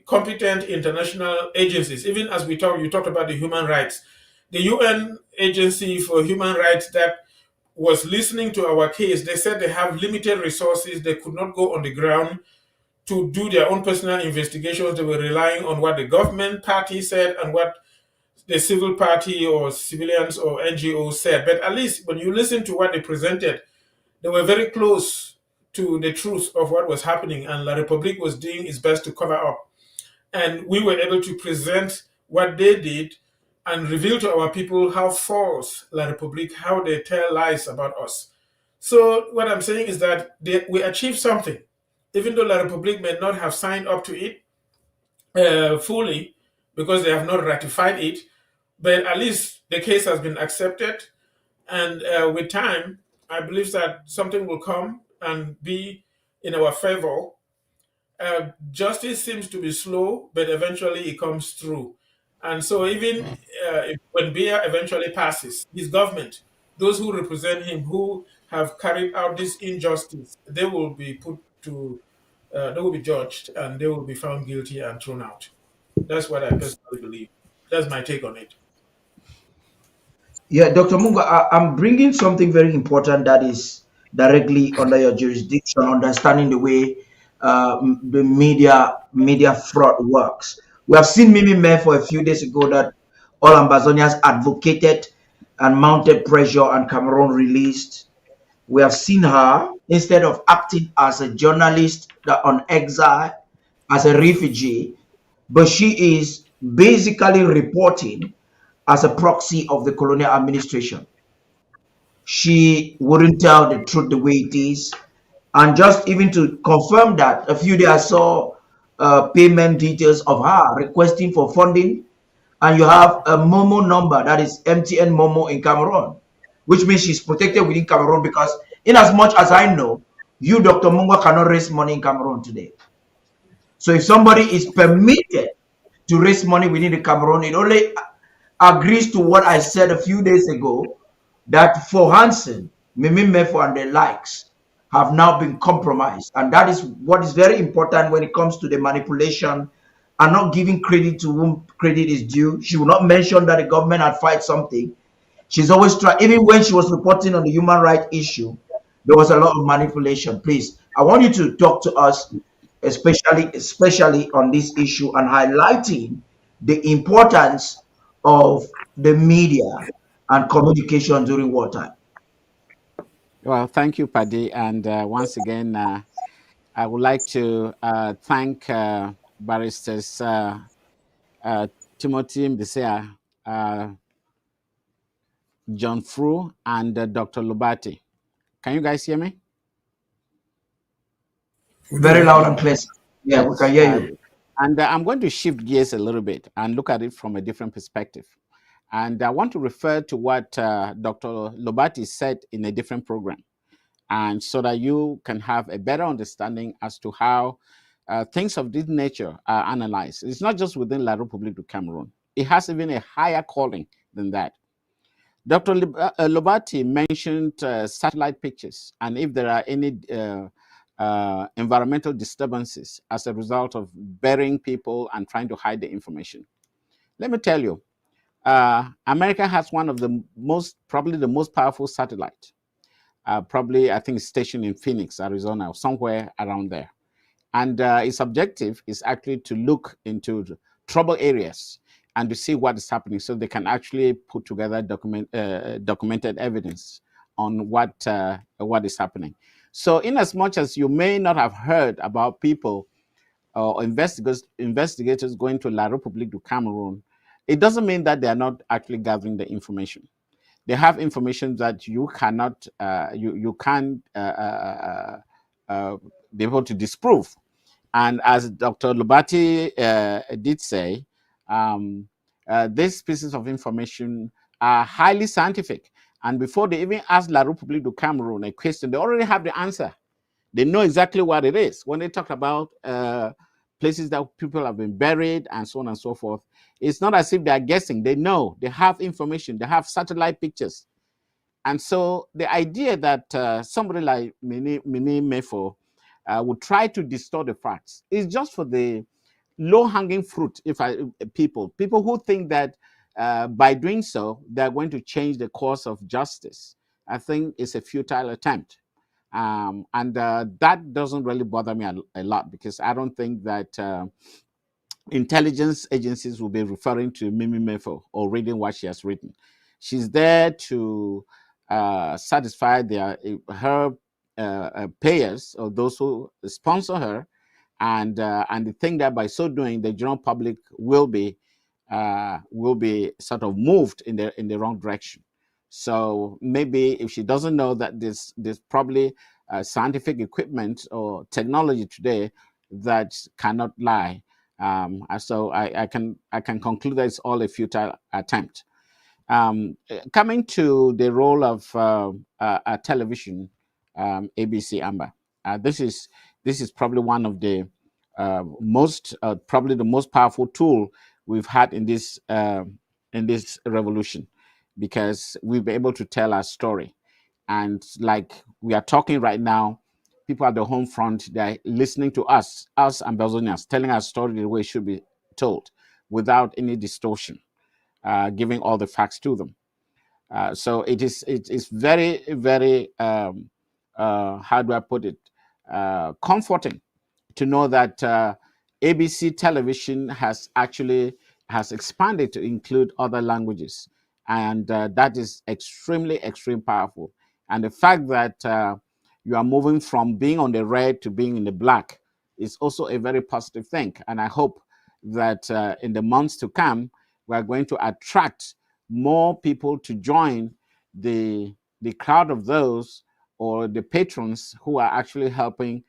competent international agencies. Even as you talked about the human rights. The UN Agency for Human Rights that was listening to our case, they said they have limited resources. They could not go on the ground to do their own personal investigations. They were relying on what the government party said and what the civil party or civilians or NGOs said. But at least when you listen to what they presented, they were very close to the truth of what was happening, and La Republique was doing its best to cover up. And we were able to present what they did and reveal to our people how false La Republique, how they tell lies about us. So what I'm saying is that we achieved something, even though La Republique may not have signed up to it fully because they have not ratified it, but at least the case has been accepted. And with time, I believe that something will come and be in our favor. Justice seems to be slow, but eventually it comes through. And so even when Biya eventually passes, his government, those who represent him, who have carried out this injustice, they will be they will be judged and they will be found guilty and thrown out. That's what I personally believe. That's my take on it. Yeah, Dr. Mungwa, I'm bringing something very important that is directly under your jurisdiction, understanding the way the media fraud works. We have seen Mimi May for a few days ago that all Ambazonians advocated and mounted pressure and Cameroon released. We have seen her, instead of acting as a journalist on exile, as a refugee, but she is basically reporting as a proxy of the colonial administration. she wouldn't tell the truth the way it is. And just even to confirm that, a few days I saw payment details of her requesting for funding, and you have a Momo number, that is MTN Momo in Cameroon, which means she's protected within Cameroon, because in as much as I know, you, Dr. Mungwa, cannot raise money in Cameroon today. So if somebody is permitted to raise money within the Cameroon, it only agrees to what I said a few days ago, that for Hansen, Mimi Mefo and the likes have now been compromised. And that is what is very important when it comes to the manipulation and not giving credit to whom credit is due. She will not mention that the government had fight something. She's always trying, even when she was reporting on the human rights issue, there was a lot of manipulation. Please, I want you to talk to us, especially on this issue, and highlighting the importance of the media and communication during wartime. Well, thank you, Paddy. And once again, I would like to thank barristers Timothy Mbeseha, John Fru, and Dr. Lobati. Can you guys hear me? Very loud and clear. Yeah, we can hear you. And I'm going to shift gears a little bit and look at it from a different perspective. And I want to refer to what Dr. Lobati said in a different program, and so that you can have a better understanding as to how things of this nature are analyzed. It's not just within La République du Cameroon. It has even a higher calling than that. Dr. Lobati mentioned satellite pictures, and if there are any environmental disturbances as a result of burying people and trying to hide the information. Let me tell you, America has one of the probably the most powerful satellite. Probably, I think, it's stationed in Phoenix, Arizona, or somewhere around there. And its objective is actually to look into the trouble areas and to see what is happening, so they can actually put together documented evidence on what is happening. So, in as much as you may not have heard about people or investigators going to La République du Cameroon, it doesn't mean that they are not actually gathering the information. They have information that you cannot, you can't be able to disprove. And as Dr. Lobati did say, these pieces of information are highly scientific. And before they even ask La République du Cameroon a question, they already have the answer. They know exactly what it is. When they talk about places that people have been buried and so on and so forth, it's not as if they're guessing. They know, they have information, they have satellite pictures. And so the idea that somebody like Mini Mefo would try to distort the facts is just for the low-hanging fruit. People who think that by doing so they're going to change the course of justice, I think it's a futile attempt. And that doesn't really bother me a lot, because I don't think that intelligence agencies will be referring to Mimi Mefo or reading what she has written. She's there to satisfy her payers, or those who sponsor her, and they think that by so doing, the general public will be sort of moved in the wrong direction. So maybe if she doesn't know that there's probably scientific equipment or technology today that cannot lie. So I can conclude that it's all a futile attempt. Coming to the role of television, ABC Amba, this is probably one of the probably the most powerful tool we've had in this revolution, because we've been able to tell our story. And like we are talking right now, people at the home front, they're listening to us Ambazonians, telling our story the way it should be told, without any distortion, giving all the facts to them. So it's very, very, how do I put it, comforting to know that ABC television has expanded to include other languages, and that is extremely powerful. And the fact that you are moving from being on the red to being in the black is also a very positive thing. And I hope that in the months to come, we are going to attract more people to join the the crowd of those or the patrons who are actually helping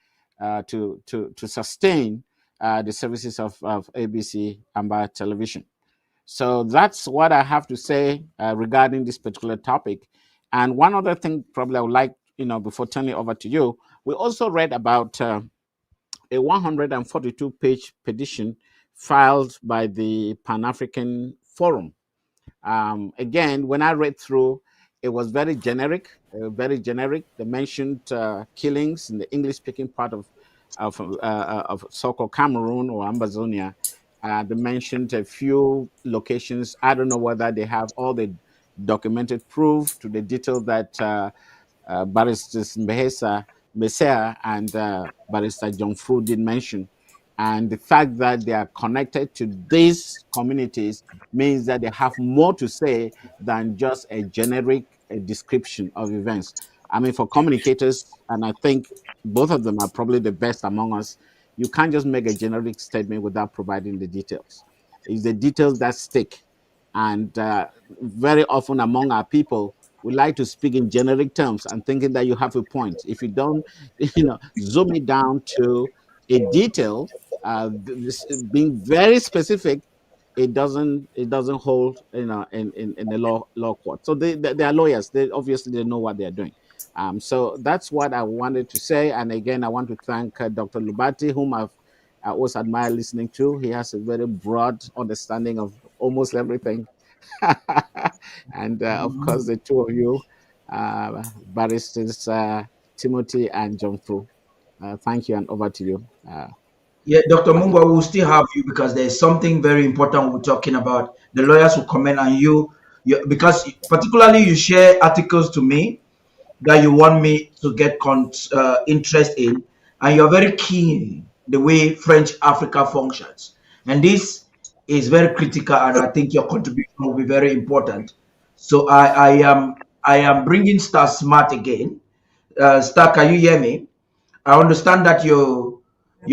to sustain the services of ABC Amba Television. So that's what I have to say regarding this particular topic. And one other thing, probably I would like, before turning it over to you, we also read about a 142-page petition filed by the Pan-African Forum. Again, when I read through, it was very generic, They mentioned killings in the English-speaking part of so-called Cameroon or Ambazonia. They mentioned a few locations. I don't know whether they have all the documented proof to the detail that Barristers Mbeseha and Barrister John Fru did mention. And the fact that they are connected to these communities means that they have more to say than just a generic description of events. I mean, for communicators, and I think both of them are probably the best among us, you can't just make a generic statement without providing the details. It's the details that stick. And very often among our people, we like to speak in generic terms and thinking that you have a point. If you don't, zoom it down to a detail, being very specific, it doesn't hold, in the law court. So they are lawyers. They obviously know what they are doing. So that's what I wanted to say. And again, I want to thank Dr. Lobati, whom I always admire listening to. He has a very broad understanding of almost everything. And of course, the two of you, Barristers Timothy and John Fru. Thank you, and over to you. Yeah, Dr. Mungwa, we'll still have you because there's something very important we're talking about. The lawyers will comment on you because particularly you share articles to me that you want me to get interest in, and you're very keen the way French Africa functions. And this is very critical, and I think your contribution will be very important. So I am bringing Star Smart again. Star, can you hear me? I understand that you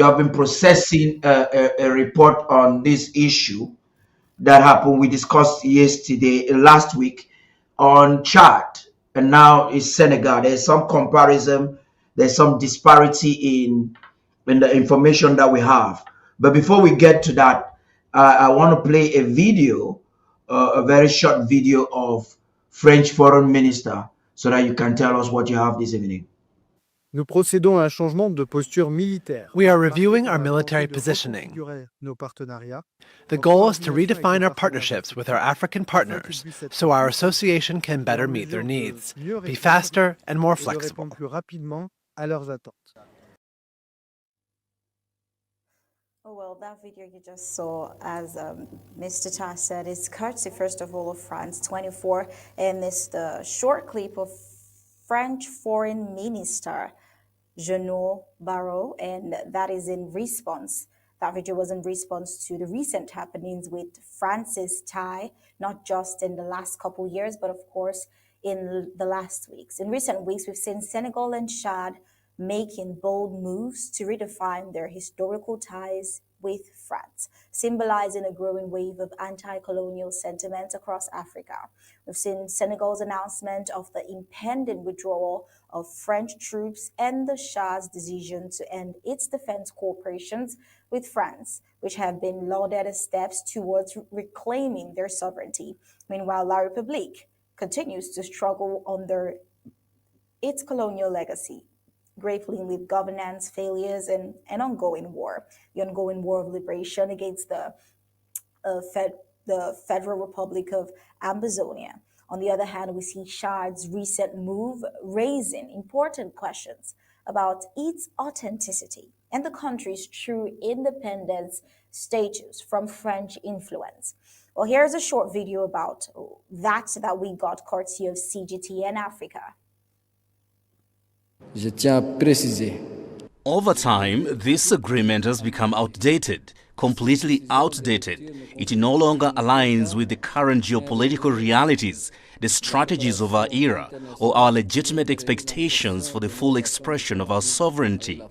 have been processing a report on this issue that happened. We discussed last week on Chad, and now it's Senegal. There's some comparison. There's some disparity in the information that we have. But before we get to that, I want to play a video, a very short video of French Foreign Minister, so that you can tell us what you have this evening. Nous procédons à un changement de posture militaire. We are reviewing our military positioning. The goal is to redefine our partnerships with our African partners so our association can better meet their needs, be faster and more flexible. Oh, well, that video you just saw, as Mr. Tarh said, is courtesy, first of all, of France 24, and it's the short clip of French Foreign Minister Jean Barrot, and that is in response. That video was in response to the recent happenings with France's tie, not just in the last couple years, but of course in the last weeks. In recent weeks, we've seen Senegal and Chad making bold moves to redefine their historical ties with France, symbolizing a growing wave of anti-colonial sentiment across Africa. We've seen Senegal's announcement of the impending withdrawal of French troops and the Shah's decision to end its defense cooperations with France, which have been lauded as steps towards reclaiming their sovereignty. Meanwhile, La République continues to struggle under its colonial legacy, grappling with governance failures and an ongoing war, the ongoing war of liberation against the Federal Republic of Ambazonia. On the other hand, we see Chad's recent move raising important questions about its authenticity and the country's true independence status from French influence. Well, here's a short video about that we got courtesy of CGTN Africa. Over time, this agreement has become outdated, completely outdated. It no longer aligns with the current geopolitical realities, the strategies of our era, or our legitimate expectations for the full expression of our sovereignty.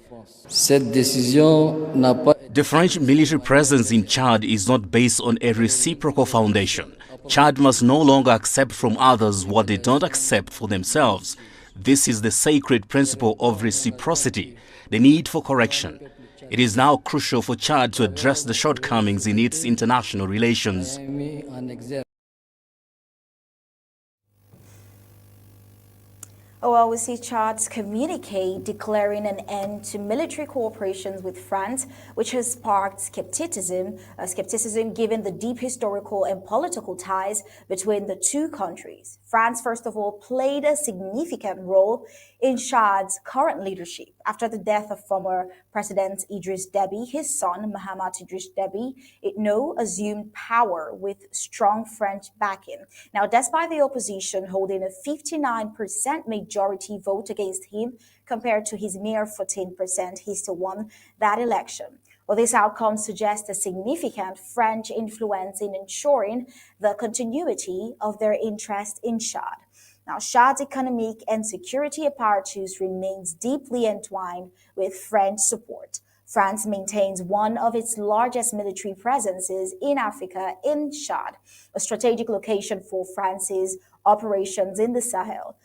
The French military presence in Chad is not based on a reciprocal foundation. Chad must no longer accept from others what they don't accept for themselves. This is the sacred principle of reciprocity, the need for correction. It is now crucial for Chad to address the shortcomings in its international relations. Well, we see Chad's communique declaring an end to military cooperation with France, which has sparked skepticism given the deep historical and political ties between the two countries. France, first of all, played a significant role in Chad's current leadership. After the death of former President Idriss Déby, his son, Mahamat Idriss Déby, Itno assumed power with strong French backing. Now, despite the opposition holding a 59% majority vote against him compared to his mere 14%, he still won that election. Well, this outcome suggests a significant French influence in ensuring the continuity of their interest in Chad. Now, Chad's economic and security apparatus remains deeply entwined with French support. France maintains one of its largest military presences in Africa in Chad, a strategic location for France's operations in the Sahel.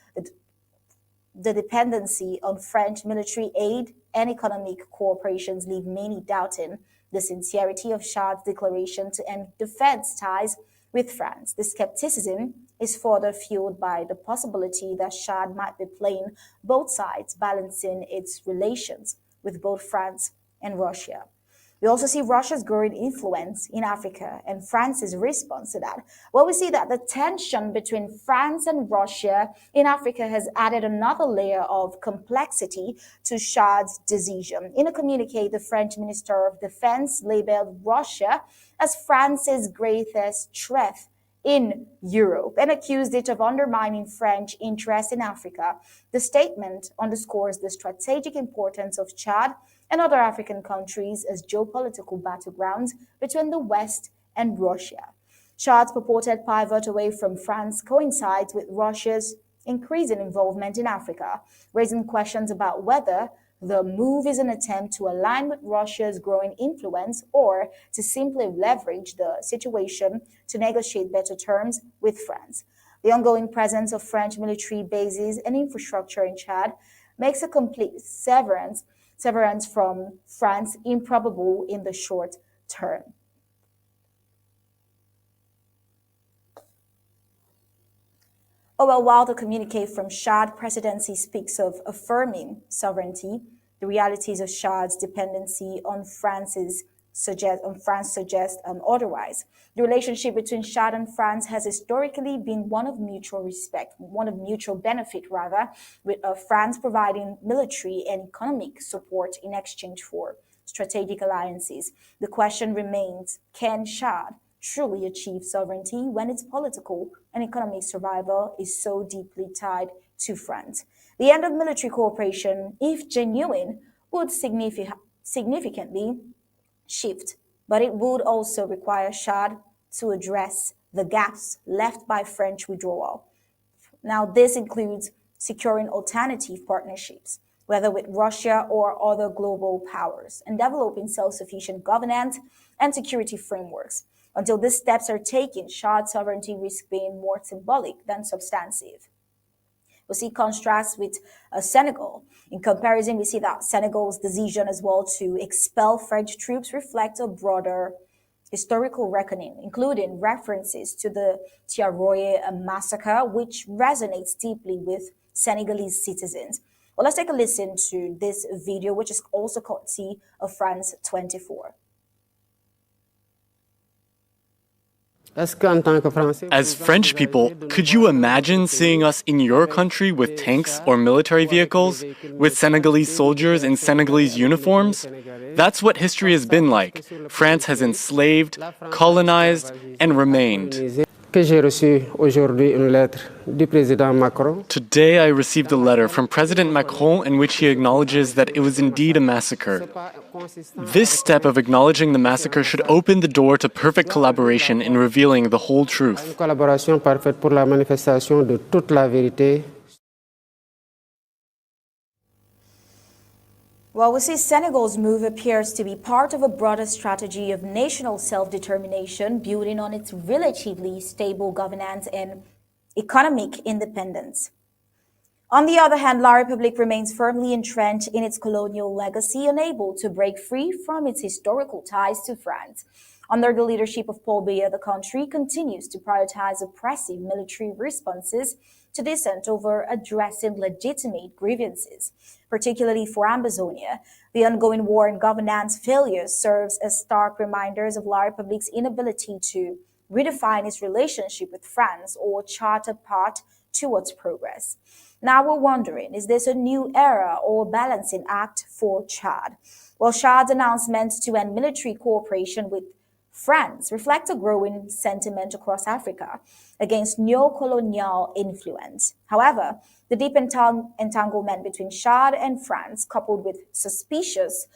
The dependency on French military aid and economic cooperations leave many doubting the sincerity of Chad's declaration to end defense ties with France. The skepticism is further fueled by the possibility that Chad might be playing both sides, balancing its relations with both France and Russia. We also see Russia's growing influence in Africa and France's response to that. Well, we see that the tension between France and Russia in Africa has added another layer of complexity to Chad's decision. In a communique, the French Minister of Defense labeled Russia as France's greatest threat in Europe and accused it of undermining French interest in Africa. The statement underscores the strategic importance of Chad and other African countries as geopolitical battlegrounds between the West and Russia. Chad's purported pivot away from France coincides with Russia's increasing involvement in Africa, raising questions about whether the move is an attempt to align with Russia's growing influence or to simply leverage the situation to negotiate better terms with France. The ongoing presence of French military bases and infrastructure in Chad makes a complete severance from France improbable in the short term. Oh, well, while the communique from Chad presidency speaks of affirming sovereignty, the realities of Chad's dependency on France suggest otherwise. The relationship between Chad and France has historically been one of mutual respect, one of mutual benefit rather, with France providing military and economic support in exchange for strategic alliances. The question remains, can Chad truly achieve sovereignty when its political and economic survival is so deeply tied to France? The end of military cooperation, if genuine, would significantly shift, but it would also require Chad to address the gaps left by French withdrawal. Now, this includes securing alternative partnerships, whether with Russia or other global powers, and developing self-sufficient governance and security frameworks. Until these steps are taken, Chad's sovereignty risks being more symbolic than substantive. We see contrasts with Senegal. In comparison, we see that Senegal's decision as well to expel French troops reflects a broader historical reckoning, including references to the Thiaroye massacre, which resonates deeply with Senegalese citizens. Well, let's take a listen to this video, which is also courtesy of France 24. As French people, could you imagine seeing us in your country with tanks or military vehicles, with Senegalese soldiers in Senegalese uniforms? That's what history has been like. France has enslaved, colonized, and remained. que j'ai reçu aujourd'hui une lettre du président Macron. Today I received a letter from President Macron in which he acknowledges that it was indeed a massacre. This step of acknowledging the massacre should open the door to perfect collaboration in revealing the whole truth. Une collaboration parfaite pour la manifestation de toute la vérité. Well, we see Senegal's move appears to be part of a broader strategy of national self-determination, building on its relatively stable governance and economic independence. On the other hand, La République remains firmly entrenched in its colonial legacy, unable to break free from its historical ties to France. Under the leadership of Paul Biya, the country continues to prioritize oppressive military responses to dissent over addressing legitimate grievances. Particularly for Ambazonia, the ongoing war and governance failures serves as stark reminders of La République's inability to redefine its relationship with France or chart a path towards progress. Now we're wondering, is this a new era or balancing act for Chad? Well, Chad's announcement to end military cooperation with France reflects a growing sentiment across Africa against neo-colonial influence. However, the deep entanglement between Chad and France, coupled with suspicions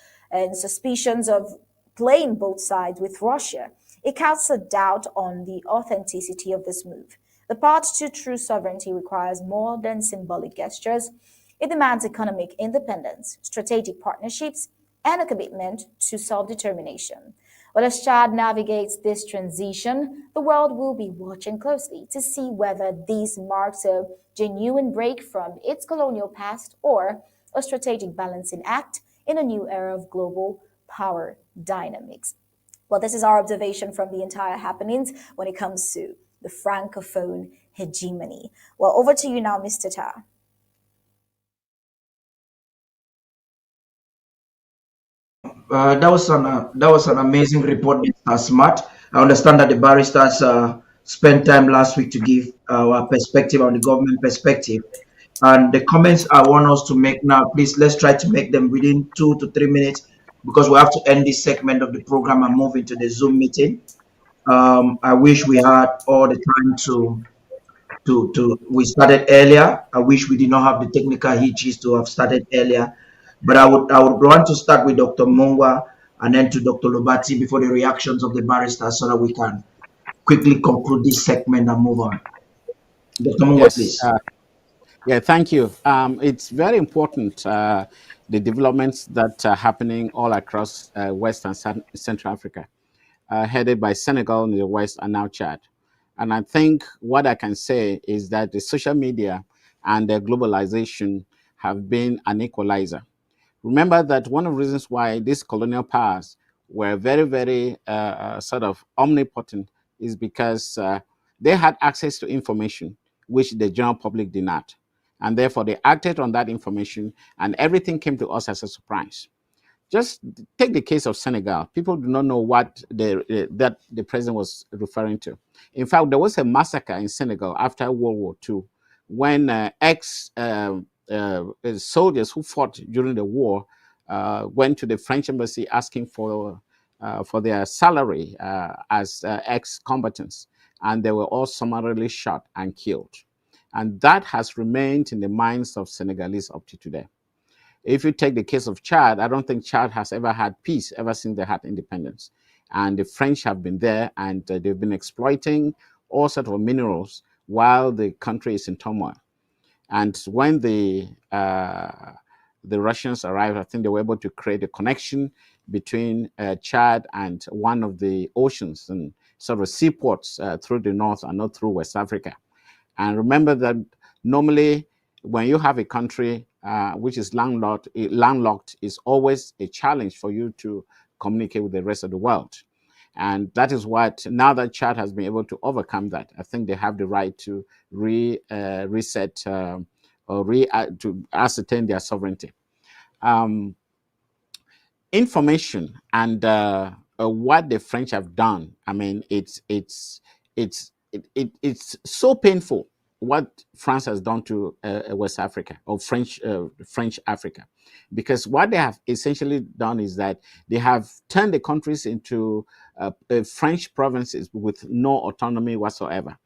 of playing both sides with Russia, it casts a doubt on the authenticity of this move. The path to true sovereignty requires more than symbolic gestures. It demands economic independence, strategic partnerships, and a commitment to self-determination. But as Chad navigates this transition, the world will be watching closely to see whether this marks a genuine break from its colonial past or a strategic balancing act in a new era of global power dynamics. Well, this is our observation from the entire happenings when it comes to the Francophone hegemony. Well, over to you now, Mr. Tarh. That was an amazing report, Mr. Smart. I understand that the barristers spent time last week to give our perspective on the government perspective. And the comments I want us to make now, please let's try to make them within 2 to 3 minutes because we have to end this segment of the program and move into the Zoom meeting. I wish we had all the time we started earlier. I wish we did not have the technical hitches to have started earlier. But I would want to start with Dr. Mungwa and then to Dr. Lobati before the reactions of the barristers so that we can quickly conclude this segment and move on. Dr. Mungwa, Yes. please. Yeah, thank you. It's very important, the developments that are happening all across West and Central Africa, headed by Senegal in the West and now Chad. And I think what I can say is that the social media and the globalization have been an equalizer. Remember that one of the reasons why these colonial powers were very, very sort of omnipotent is because they had access to information which the general public did not. And therefore, they acted on that information, and everything came to us as a surprise. Just take the case of Senegal. People do not know what that the president was referring to. In fact, there was a massacre in Senegal after World War II when soldiers who fought during the war went to the French embassy asking for their salary as ex-combatants, and they were all summarily shot and killed. And that has remained in the minds of Senegalese up to today. If you take the case of Chad, I don't think Chad has ever had peace ever since they had independence. And the French have been there and they've been exploiting all sorts of minerals while the country is in turmoil. And when the Russians arrived, I think they were able to create a connection between Chad and one of the oceans and sort of seaports through the north and not through West Africa. And remember that normally when you have a country which is landlocked, is always a challenge for you to communicate with the rest of the world. And that is what, now that Chad has been able to overcome that, I think they have the right to reset to ascertain their sovereignty. Information and what the French have done, I mean, it's so painful what France has done to West Africa or French Africa, because what they have essentially done is that they have turned the countries into French provinces with no autonomy whatsoever,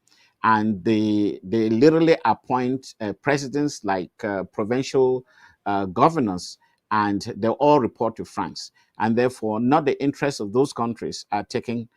and they literally appoint presidents like provincial governors, and they all report to France, and therefore not the interests of those countries are taken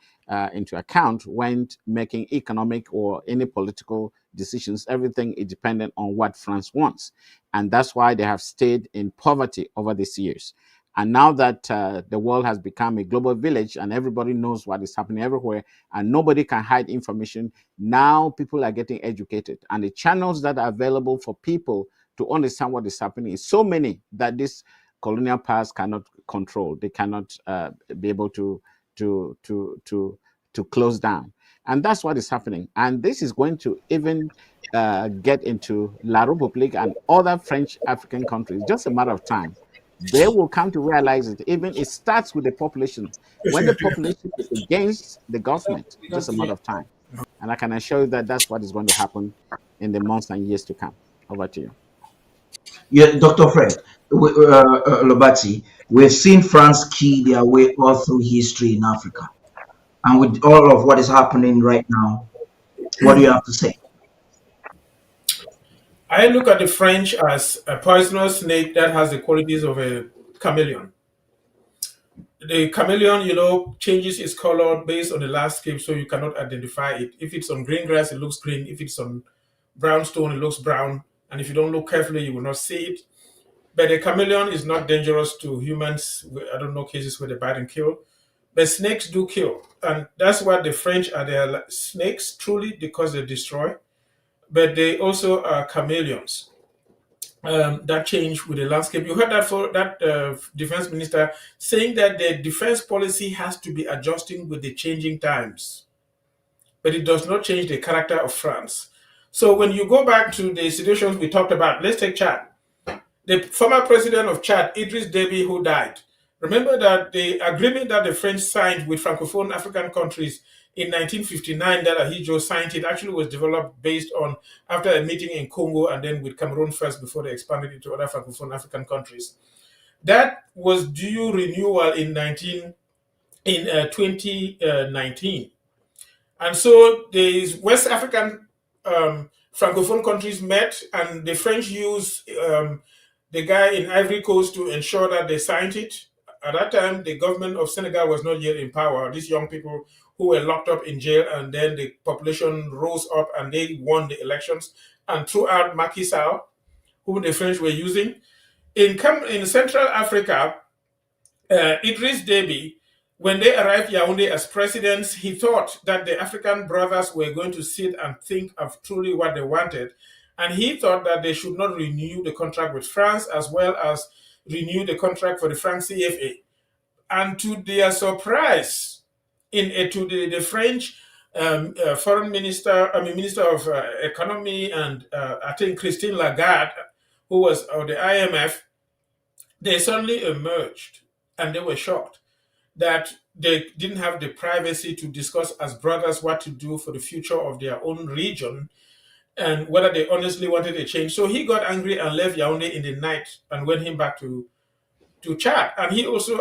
into account when making economic or any political decisions. Everything is dependent on what France wants. And that's why they have stayed in poverty over these years. And now that the world has become a global village and everybody knows what is happening everywhere and nobody can hide information, now people are getting educated. And the channels that are available for people to understand what is happening is so many that this colonial powers cannot control. They cannot be able to close down. And that's what is happening. And this is going to even get into La République and other French African countries. Just a matter of time. They will come to realize it. Even it starts with the population. When the population is against the government, just a matter of time. And I can assure you that that's what is going to happen in the months and years to come. Over to you. Yeah, Dr. Fred, Lobati, we've seen France key their way all through history in Africa. And with all of what is happening right now, what do you have to say? I look at the French as a poisonous snake that has the qualities of a chameleon. The chameleon, changes its color based on the landscape, so you cannot identify it. If it's on green grass, it looks green. If it's on brown stone, it looks brown. And if you don't look carefully, you will not see it. But the chameleon is not dangerous to humans. I don't know cases where they bite and kill. But snakes do kill. And that's what the French are. They are snakes, truly, because they destroy. But they also are chameleons that change with the landscape. You heard that for that defense minister saying that the defense policy has to be adjusting with the changing times. But it does not change the character of France. So when you go back to the situations we talked about, let's take Chad. The former president of Chad, Idriss Déby, who died. Remember that the agreement that the French signed with Francophone African countries in 1959, that Ahidjo signed it, actually was developed based on after a meeting in Congo and then with Cameroon first before they expanded it to other Francophone African countries. That was due renewal in 2019. And so the West African Francophone countries met, and the French used the guy in Ivory Coast to ensure that they signed it. At that time, the government of Senegal was not yet in power. These young people who were locked up in jail, and then the population rose up and they won the elections and threw out Macky Sall, who the French were using. In Central Africa, Idriss Déby, when they arrived Yaoundé as presidents, he thought that the African brothers were going to sit and think of truly what they wanted. And he thought that they should not renew the contract with France as well as renew the contract for the Franc CFA. And to their surprise, the French foreign minister, Minister of Economy, and I think Christine Lagarde, who was of the IMF, they suddenly emerged and they were shocked that they didn't have the privacy to discuss as brothers what to do for the future of their own region and whether they honestly wanted a change. So he got angry and left Yaoundé in the night and went him back to Chad. And he also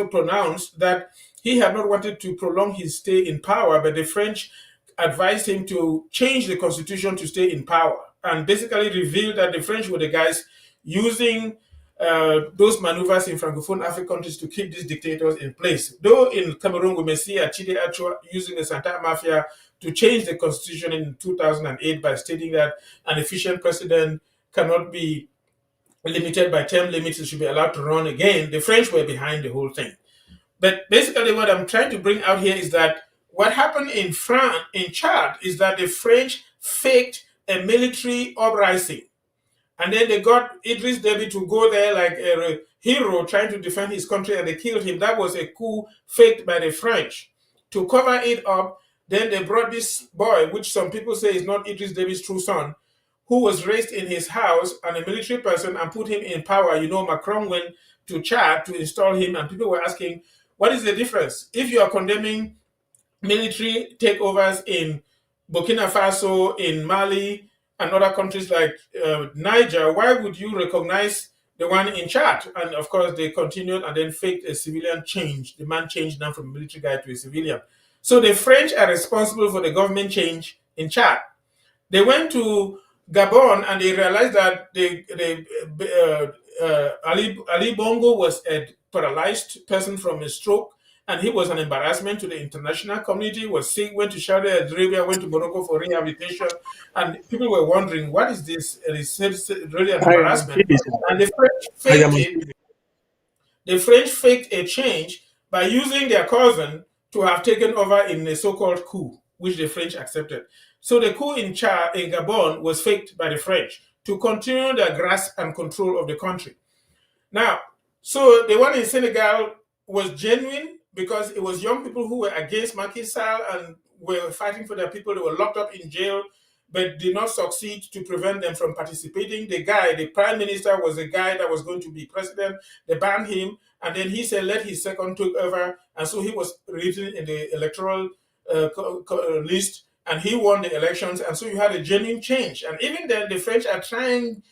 pronounced that he had not wanted to prolong his stay in power, but the French advised him to change the constitution to stay in power, and basically revealed that the French were the guys using those maneuvers in Francophone African countries to keep these dictators in place. Though in Cameroon, we may see Achide Achua using the Santa Mafia to change the constitution in 2008 by stating that an efficient president cannot be limited by term limits, it should be allowed to run again. The French were behind the whole thing. But basically what I'm trying to bring out here is that what happened in Chad, is that the French faked a military uprising. And then they got Idriss Déby to go there like a hero trying to defend his country, and they killed him. That was a coup faked by the French. To cover it up, then they brought this boy, which some people say is not Idriss Déby's true son, who was raised in his house and a military person, and put him in power. Macron went to Chad to install him, and people were asking, what is the difference? If you are condemning military takeovers in Burkina Faso, in Mali, and other countries like Niger, why would you recognize the one in Chad? And of course, they continued and then faked a civilian change. The man changed now from a military guy to a civilian. So the French are responsible for the government change in Chad. They went to Gabon and they realized that Ali Bongo was a paralyzed person from a stroke, and he was an embarrassment to the international community. Was sick, went to Saudi Arabia, went to Morocco for rehabilitation, and people were wondering, what is this? It's really an embarrassment. And the French faked it. The French faked a change by using their cousin to have taken over in a so-called coup, which the French accepted. So the coup in Gabon was faked by the French to continue their grasp and control of the country. Now, so the one in Senegal was genuine because it was young people who were against Macky Sall and were fighting for their people. They were locked up in jail, but did not succeed to prevent them from participating. The guy, the prime minister, was the guy that was going to be president. They banned him, and then he said, let his second take over. And so he was written in the electoral list, and he won the elections. And so you had a genuine change. And even then, the French are trying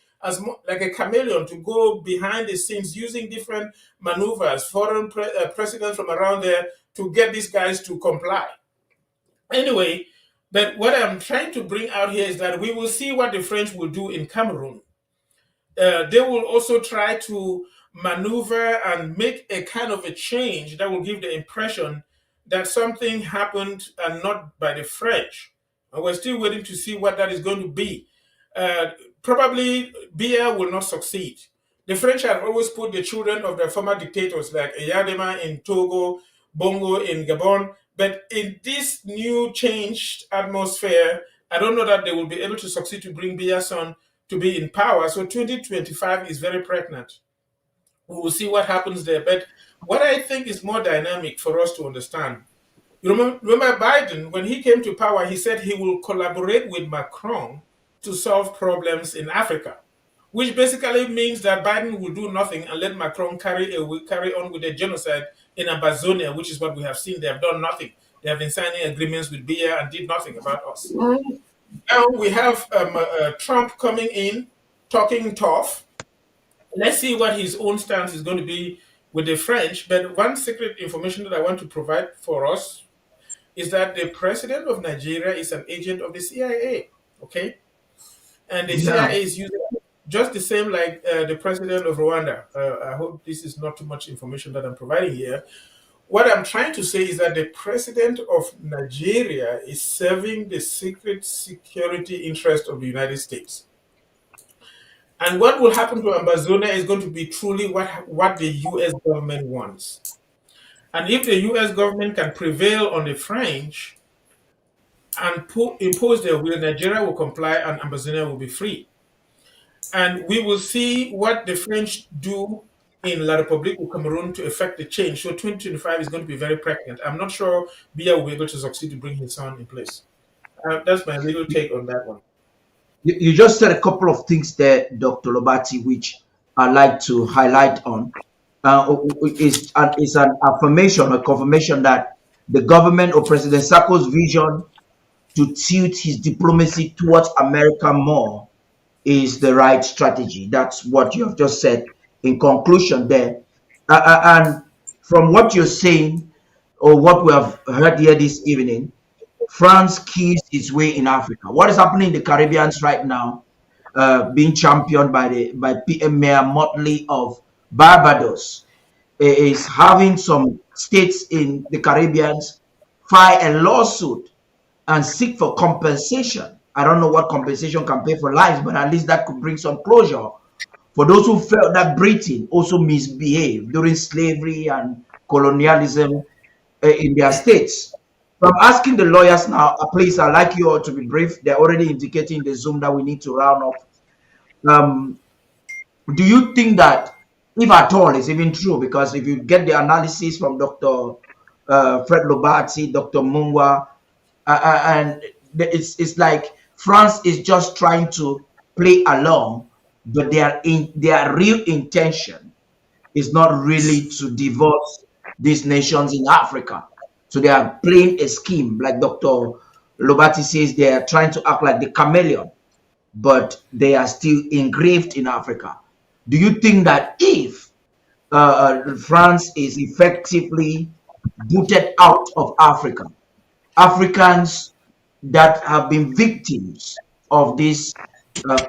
like a chameleon to go behind the scenes using different maneuvers, foreign presidents from around there to get these guys to comply. Anyway, but what I'm trying to bring out here is that we will see what the French will do in Cameroon. They will also try to maneuver and make a kind of a change that will give the impression that something happened and not by the French. And we're still waiting to see what that is going to be. Probably Biya will not succeed. The French have always put the children of their former dictators like Eyadema in Togo, Bongo in Gabon, but in this new changed atmosphere, I don't know that they will be able to succeed to bring Biya's son to be in power. So 2025 is very pregnant. We will see what happens there. But what I think is more dynamic for us to understand, you remember Biden, when he came to power, he said he will collaborate with Macron to solve problems in Africa, which basically means that Biden will do nothing and let Macron carry on with the genocide in Ambazonia, which is what we have seen. They have done nothing. They have been signing agreements with Biya and did nothing about us. Now we have Trump coming in, talking tough. Let's see what his own stance is going to be with the French. But one secret information that I want to provide for us is that the president of Nigeria is an agent of the CIA, okay? And the CIA is using just the same like the president of Rwanda. I hope this is not too much information that I'm providing here. What I'm trying to say is that the president of Nigeria is serving the secret security interest of the United States. And what will happen to Ambazonia is going to be truly what the U.S. government wants. And if the U.S. government can prevail on the French and impose their will, Nigeria will comply and Ambazonia will be free. And we will see what the French do in La République du Cameroon to effect the change. So 2025 is going to be very pregnant. I'm not sure Biya will be able to succeed to bring his son in place. That's my little take on that one. You just said a couple of things there, Dr. Lobati, which I'd like to highlight on. Is an affirmation, a confirmation that the government of President Sarkozy's vision to tilt his diplomacy towards America more is the right strategy. That's what you have just said in conclusion there. And from what you're saying, or what we have heard here this evening, France keys its way in Africa. What is happening in the Caribbean right now, being championed by PM Mayor Motley of Barbados, is having some states in the Caribbean file a lawsuit and seek for compensation. I don't know what compensation can pay for lives, but at least that could bring some closure for those who felt that Britain also misbehaved during slavery and colonialism in their states. So I'm asking the lawyers now, please, I'd like you all to be brief. They're already indicating in the Zoom that we need to round up. Do you think that, if at all, it's even true? Because if you get the analysis from Dr. Fred Lobati, Dr. Mungwa, and it's like France is just trying to play along, but their real intention is not really to divorce these nations in Africa. So they are playing a scheme, like Dr. Lobati says they are trying to act like the chameleon, but they are still engraved in Africa. Do you think that if France is effectively booted out of Africa, Africans that have been victims of this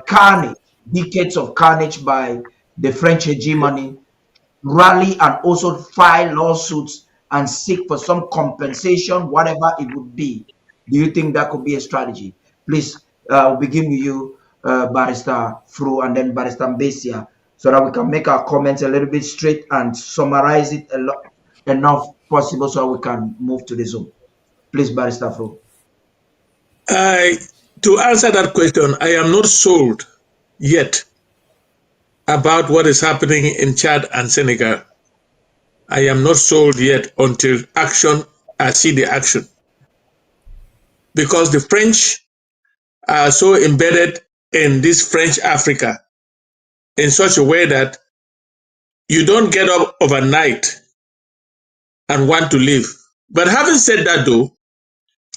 carnage, decades of carnage by the French hegemony, rally and also file lawsuits and seek for some compensation, whatever it would be? Do you think that could be a strategy? Please, we'll begin with you, Barrister Fru, and then Barrister Mbeseha, so that we can make our comments a little bit straight and summarize it enough possible so we can move to the Zoom. Please, Barrister Fru. To answer that question, I am not sold yet about what is happening in Chad and Senegal. I am not sold yet until I see the action. Because the French are so embedded in this French Africa in such a way that you don't get up overnight and want to leave. But having said that though,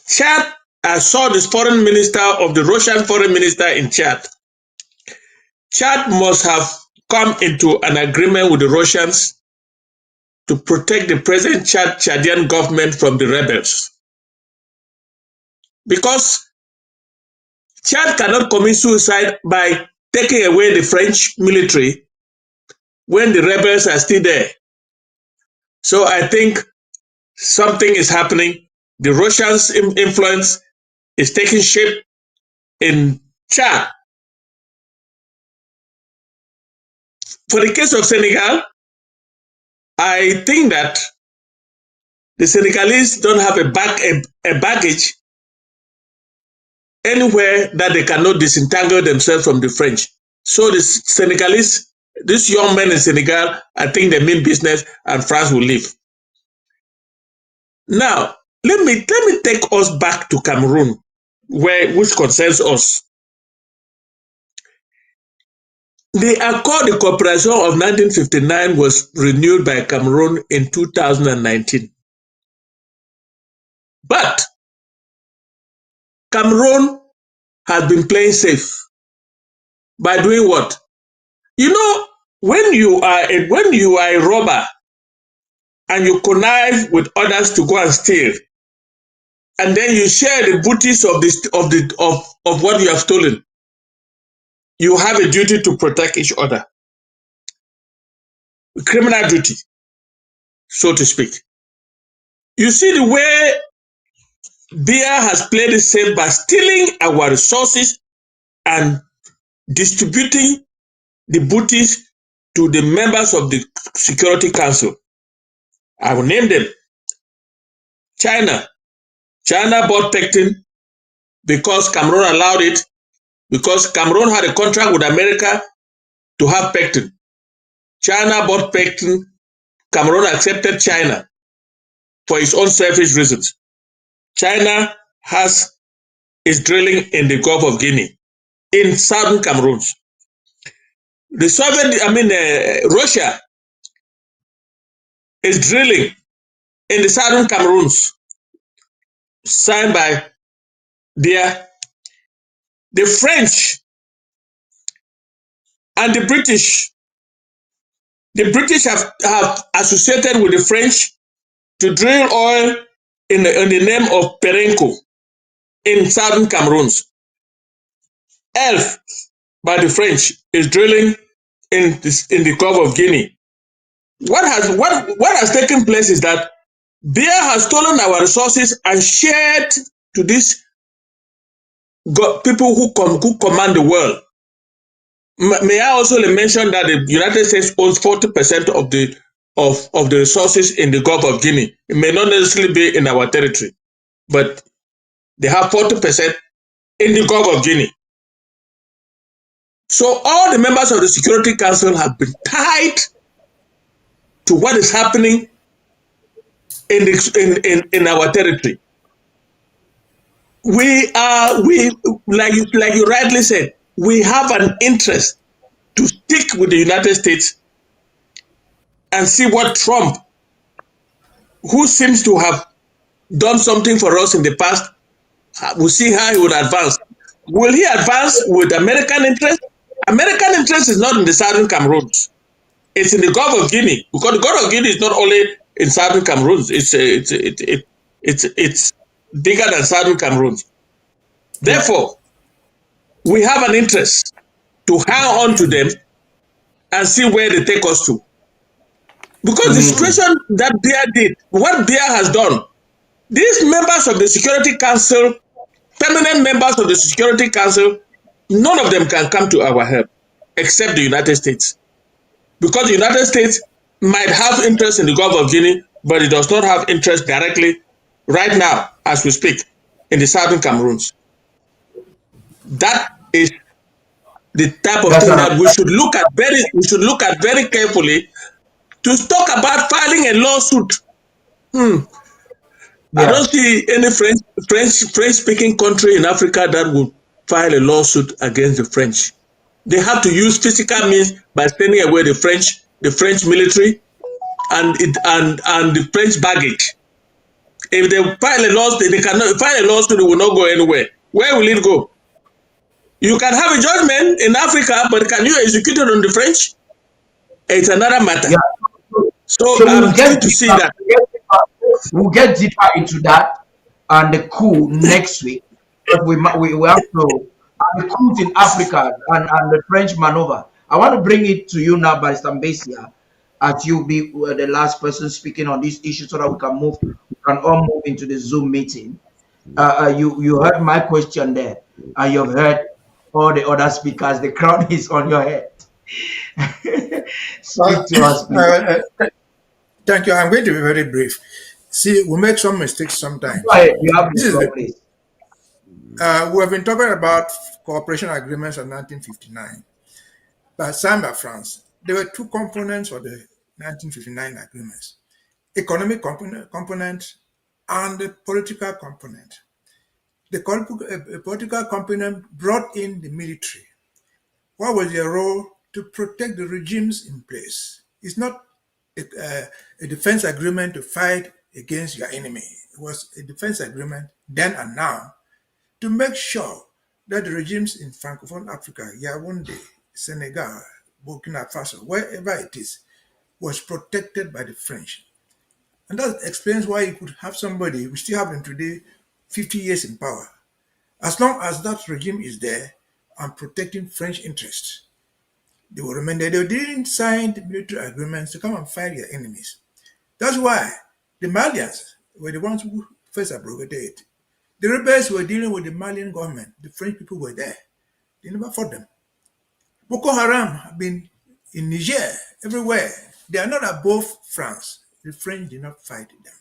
Chad, I saw this foreign minister of the Russian foreign minister in Chad. Chad must have come into an agreement with the Russians to protect the present Chadian government from the rebels. Because Chad cannot commit suicide by taking away the French military when the rebels are still there. So I think something is happening. The Russians' influence is taking shape in Chad. For the case of Senegal, I think that the Senegalese don't have a baggage anywhere that they cannot disentangle themselves from the French. So the Senegalese, these young men in Senegal, I think they mean business and France will leave. Now, let me take us back to Cameroon, which concerns us. The Accord de Coopération of 1959 was renewed by Cameroon in 2019. But Cameroon has been playing safe by doing what? You know, when you are a robber and you connive with others to go and steal, and then you share the booties of what you have stolen, you have a duty to protect each other. Criminal duty, so to speak. You see the way Biya has played it safe by stealing our resources and distributing the booties to the members of the Security Council. I will name them. China. China bought pectin because Cameroon allowed it, because Cameroon had a contract with America to have pectin. China bought pectin. Cameroon accepted China for its own selfish reasons. China is drilling in the Gulf of Guinea, in southern Cameroon. Russia is drilling in the southern Cameroons, signed by the French and the British. The British have associated with the French to drill oil in the name of Perenco in southern Cameroons. ELF by the French is drilling in the Gulf of Guinea. What has taken place is that Biya has stolen our resources and shared to these people who command the world. May I also mention that the United States owns 40% of the resources in the Gulf of Guinea. It may not necessarily be in our territory, but they have 40% in the Gulf of Guinea. So all the members of the Security Council have been tied to what is happening in our territory. Like you rightly said, we have an interest to stick with the United States and see what Trump, who seems to have done something for us in the past, We'll see how he would advance. Will he advance with American interest? American interest is not in the Southern Cameroon. It's in the Gulf of Guinea, because the Gulf of Guinea is not only in Southern Cameroon. It's bigger than Southern Cameroon. Therefore, we have an interest to hang on to them and see where they take us to. Because the situation that Biya did, what Biya has done, these members of the Security Council, permanent members of the Security Council, none of them can come to our help except the United States. Because the United States might have interest in the Gulf of Guinea, but it does not have interest directly right now, as we speak, in the Southern Cameroons. That is the type of thing that we should look at very carefully to talk about filing a lawsuit. I don't see any French-speaking country in Africa that would file a lawsuit against the French. They have to use physical means by sending away the French military and the French baggage. If they file a lawsuit, they cannot file a lawsuit. It will not go anywhere. Where will it go? You can have a judgment in Africa, but can you execute it on the French? It's another matter. So I'm trying to see that. We'll get deeper into that and the coup next week. But we have to the coup in Africa and the French maneuver. I want to bring it to you now, by Mbeseha, as you be the last person speaking on this issue, so that we can all move into the Zoom meeting. You heard my question there, and you've heard all the other speakers. The crown is on your head. Speak to us, please. Thank you. I'm going to be very brief. See, we make some mistakes sometimes. You have the we have been talking about cooperation agreements of 1959, but signed by France. There were two components of the 1959 agreements: economic component and the political component. The political component brought in the military. What was their role? To protect the regimes in place. It's not a defense agreement to fight against your enemy. It was a defense agreement then and now to make sure that the regimes in Francophone Africa, Yaoundé, Senegal, Burkina Faso, wherever it is, was protected by the French. And that explains why you could have somebody, we still have them today, 50 years in power. As long as that regime is there and protecting French interests, they will remain there. They didn't sign the military agreements to come and fight their enemies. That's why the Malians were the ones who first abrogated it. The rebels were dealing with the Malian government. The French people were there. They never fought them. Boko Haram have been in Niger, everywhere. They are not above France. The French did not fight them.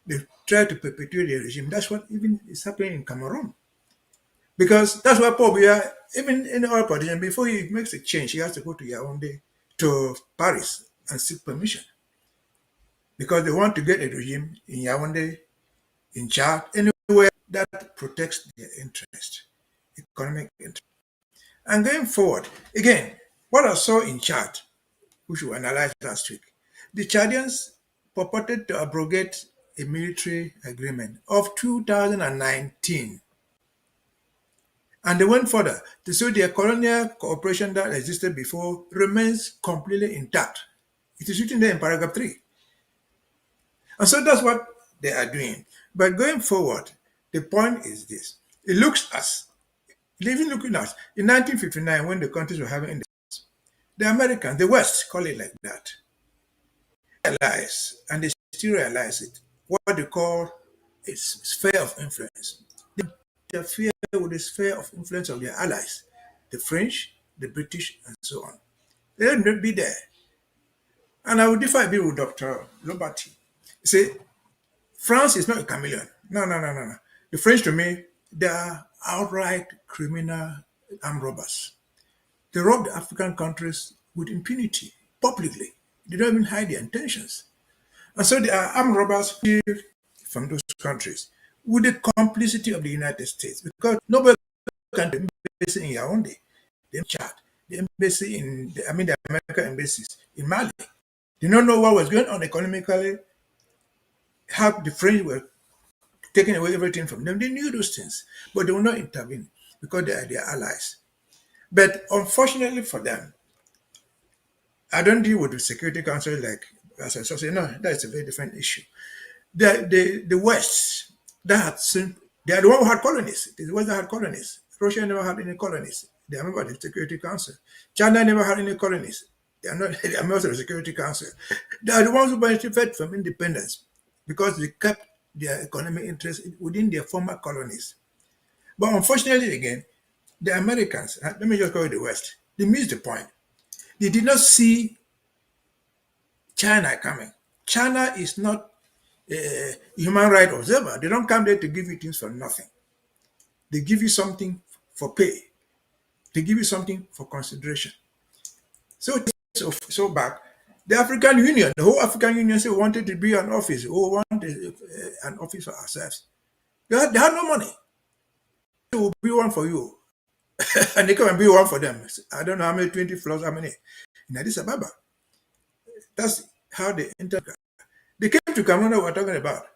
They tried to perpetuate the regime. That's what even is happening in Cameroon. Because that's why Paul Biya, even in our politician, before he makes a change, he has to go to Yaoundé, to Paris, and seek permission. Because they want to get a regime in Yaoundé, in Chad, anywhere that protects their interest, economic interest. And going forward, again, what I saw in Chad, which we analyzed last week, the Chadians purported to abrogate a military agreement of 2019. And they went further to say their colonial cooperation that existed before remains completely intact. It is written there in paragraph 3. And so that's what they are doing. But going forward, the point is this. It looks as, even looking at, in 1959, when the countries were having independence, the Americans, the West, call it like that, realize, and they still realize it, what they call a sphere of influence. They interfere with the sphere of influence of their allies, the French, the British, and so on. They don't be there. And I would differ a bit with Dr. Lobati. You see, France is not a chameleon. No. The French, to me, they are outright criminal armed robbers. They rob the African countries with impunity, publicly. They don't even hide their intentions. And so they are armed robbers from those countries with the complicity of the United States, because nobody can do the embassy in Yaoundé, the Chad, the embassy in, the American embassies in Mali. They don't know what was going on economically, how the French were taking away everything from them. They knew those things, but they will not intervene because they are their allies. But unfortunately for them, I don't deal with the Security Council like as I say. No, that's a very different issue. The West that had seen, they are the one who had colonies. The West that had colonies. Russia never had any colonies. They are member of the Security Council. China never had any colonies. They are not. They are members of the Security Council. They are the ones who benefited from independence because they kept their economic interests within their former colonies. But unfortunately, again, the Americans, let me just call it the West, they missed the point. They did not see China coming. China is not a human rights observer. They don't come there to give you things for nothing. They give you something for pay. They give you something for consideration. So back, the African Union, the whole African Union said wanted to be an office. We want an office for ourselves. They had no money. It will be one for you. And they come and be one for them. I don't know how many, 20 floors, how many. In Addis Ababa. That's how they entered. They came to Cameroon that we're talking about.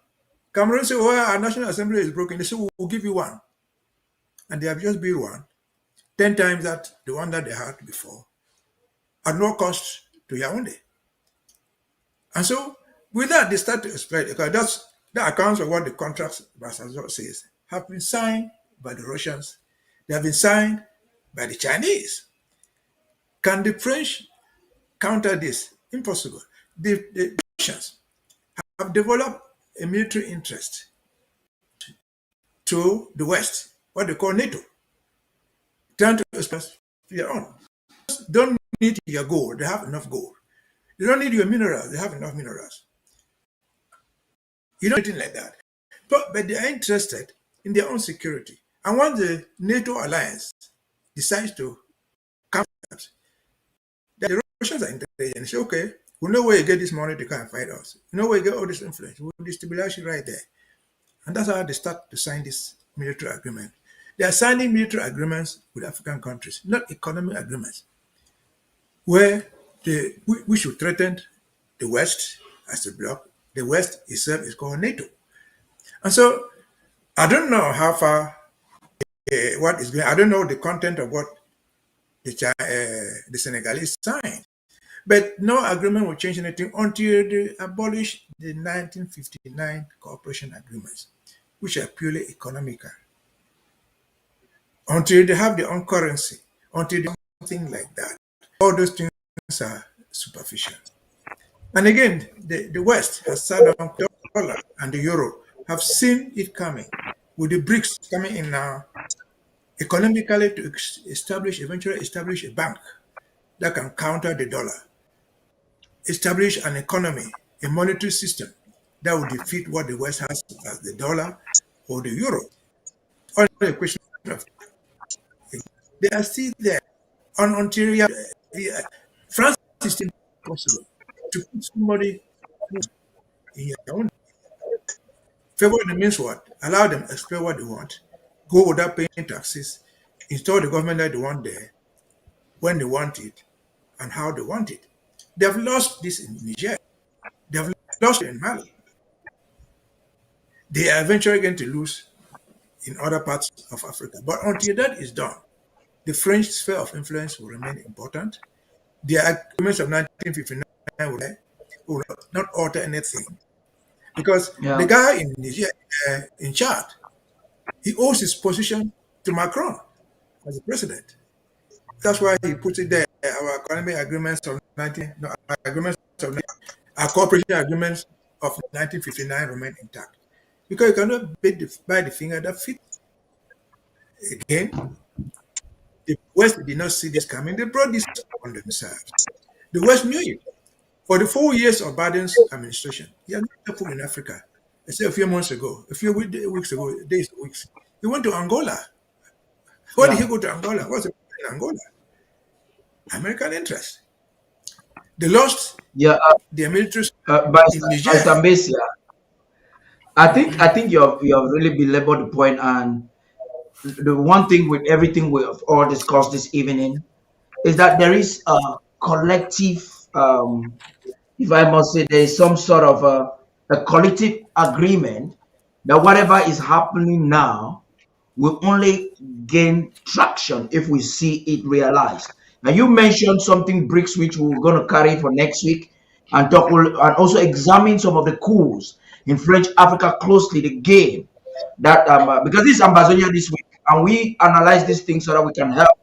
Cameroon said, well, our National Assembly is broken. They said, we'll give you one. And they have just built one. 10 times that the one that they had before. At no cost to Yaoundé. And so, with that, they start to exploit it, because that accounts for what the contract says have been signed by the Russians. They have been signed by the Chinese. Can the French counter this? Impossible. The Russians have developed a military interest to the West, what they call NATO, trying to express their own. Don't need your gold, they have enough gold. They don't need your minerals, they have enough minerals. You don't anything like that. But they are interested in their own security. And once the NATO alliance decides to come out, the Russians are intelligent. They say, okay, we know where you get this money to come and fight us. You know where you get all this influence. We'll destabilize you right there. And that's how they start to sign this military agreement. They are signing military agreements with African countries, not economic agreements, where we should threaten the West as a bloc. The West itself is called NATO. And so I don't know how far, what is going, I don't know the content of what the Senegalese signed. But no agreement will change anything until they abolish the 1959 cooperation agreements, which are purely economical. Until they have their own currency, until they have something like that. All those things are superficial. And again, the West has sat down, the dollar and the euro have seen it coming. With the BRICS coming in now, economically to eventually establish a bank that can counter the dollar. Establish an economy, a monetary system that will defeat what the West has as the dollar or the euro. All the question of they are still there. On Ontario, France is still possible to put somebody in your own. Favor them means what? Allow them to explore what they want, go without paying taxes, install the government that they want there, when they want it, and how they want it. They have lost this in Niger. They have lost it in Mali. They are eventually going to lose in other parts of Africa. But until that is done, the French sphere of influence will remain important. The agreements of 1959 will not alter anything. Because the guy in Niger, in Chad, he owes his position to Macron as the president. That's why he puts it there. Our economic agreements of our cooperation agreements of 1959 remain intact. Because you cannot bite the finger that fits. Again, the West did not see this coming. They brought this on themselves. The West knew it. For the 4 years of Biden's administration, he had not food in Africa. Except a few months ago, a few weeks ago, weeks. He went to Angola. Why did he go to Angola? What's the in Angola? American interest. They lost their military in Niger. I think you have really belabored the point, and the one thing with everything we have all discussed this evening is that there is a collective, if I must say, there is some sort of a collective agreement that whatever is happening now will only gain traction if we see it realized. Now, you mentioned something bricks which we're going to carry for next week and and also examine some of the coups in French Africa closely, the game that because this is Ambazonia this week, and we analyze these things so that we can help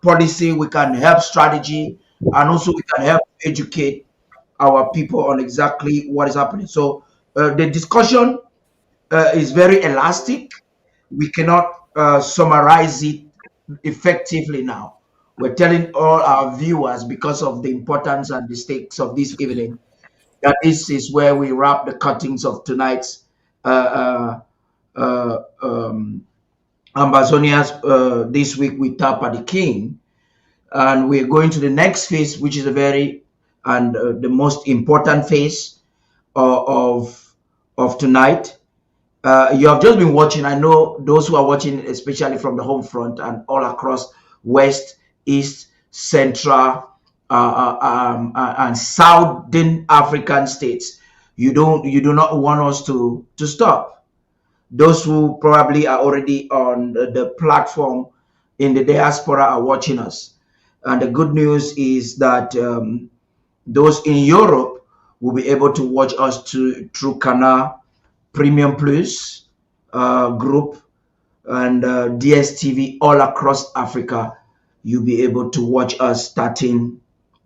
policy, we can help strategy, and also we can help educate our people on exactly what is happening. So the discussion is very elastic. We cannot summarize it effectively now. We're telling all our viewers, because of the importance and the stakes of this evening, that this is where we wrap the cuttings of tonight's uh, Ambazonia's this week with Tarh Paddy King. And we're going to the next phase, which is a very and the most important phase of tonight. You have just been watching. I know those who are watching, especially from the home front and all across West, East, Central, and Southern African states. You do not want us to stop. Those who probably are already on the platform in the diaspora are watching us. And the good news is that those in Europe will be able to watch us through Canal Premium Plus group and DSTV all across Africa. You'll be able to watch us starting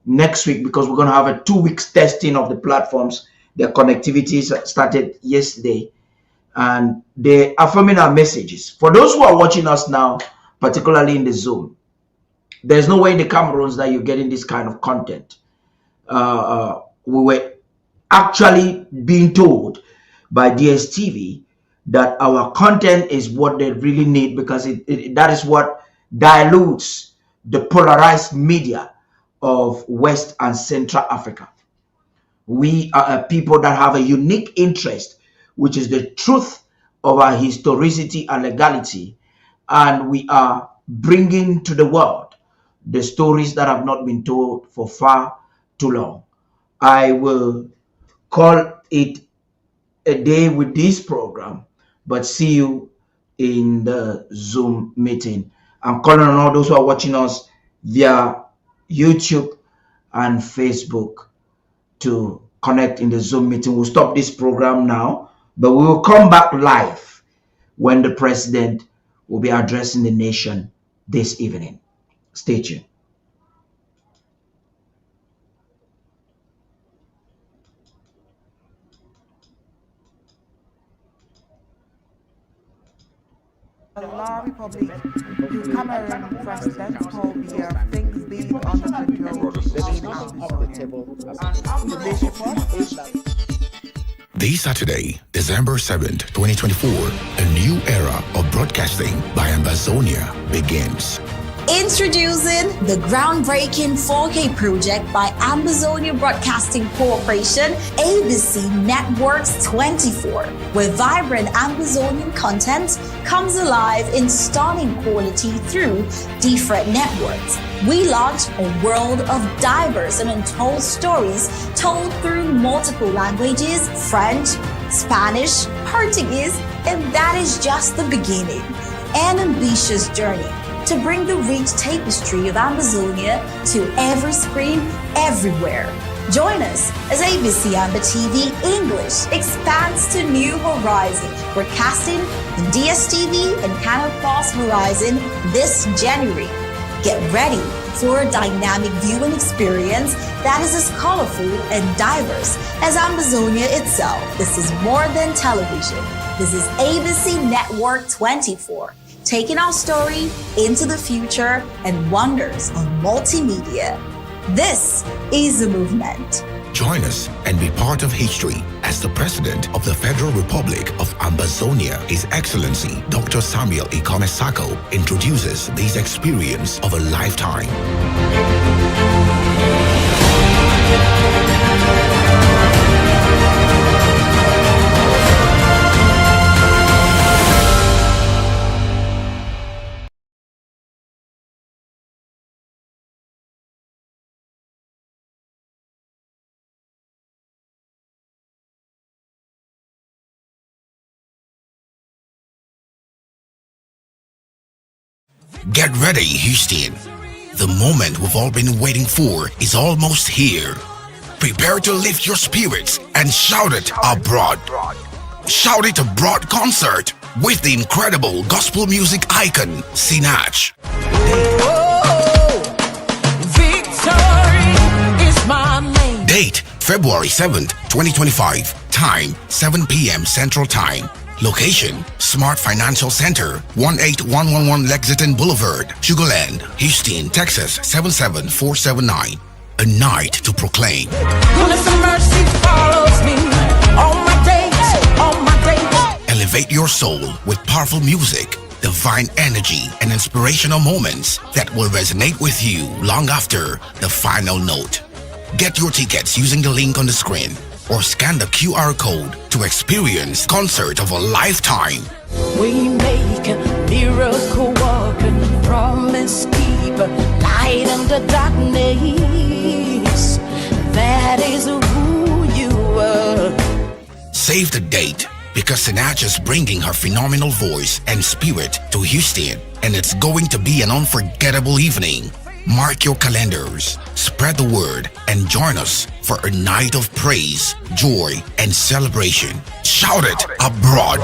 next week, because we're going to have a 2 weeks testing of the platforms. Their connectivity started yesterday, and they're affirming our messages. For those who are watching us now, particularly in the Zoom, there's no way in the Cameroons that you're getting this kind of content. We were actually being told by DSTV that our content is what they really need, because that is what dilutes the polarized media of West and Central Africa. We are a people that have a unique interest, which is the truth of our historicity and legality. And we are bringing to the world the stories that have not been told for far too long. I will call it a day with this program, but see you in the Zoom meeting. I'm calling on all those who are watching us via YouTube and Facebook to connect in the Zoom meeting. We'll stop this program now, but we will come back live when the president will be addressing the nation this evening. Stay tuned. La Republic du Cameroon president Paul Biya things big on the control This Saturday, December 7th, 2024, a new era of broadcasting by Ambazonia begins. Introducing the groundbreaking 4K project by Ambazonia Broadcasting Corporation, ABC Networks 24, where vibrant Ambazonian content comes alive in stunning quality through different networks. We launch a world of diverse and untold stories told through multiple languages: French, Spanish, Portuguese, and that is just the beginning. An ambitious journey to bring the rich tapestry of Ambazonia to every screen, everywhere. Join us as ABC Amba TV English expands to new horizons, broadcasting in DSTV and Canal Plus Horizon this January. Get ready for a dynamic viewing experience that is as colorful and diverse as Ambazonia itself. This is more than television. This is ABC Network 24. Taking our story into the future and wonders of multimedia. This is the movement. Join us and be part of history as the President of the Federal Republic of Ambazonia, His Excellency Dr. Samuel Ikonesako, introduces this experience of a lifetime. Get ready, Houston. The moment we've all been waiting for is almost here. Prepare to lift your spirits and shout it abroad. Shout It Abroad concert with the incredible gospel music icon, Sinach. Victory is my name. Date, February 7th, 2025. Time, 7 p.m. Central Time. Location, Smart Financial Center, 18111 Lexington Boulevard, Sugarland, Houston, Texas, 77479. A night to proclaim. Goodness and mercy follows me all my days, all my days. Elevate your soul with powerful music, divine energy, and inspirational moments that will resonate with you long after the final note. Get your tickets using the link on the screen or scan the QR code to experience concert of a lifetime. We make a miracle working, promise keeper, light under darkness. That is who you are. Save the date because Sinach is bringing her phenomenal voice and spirit to Houston, and it's going to be an unforgettable evening. Mark your calendars, spread the word, and join us for a night of praise, joy, and celebration. Shout it abroad.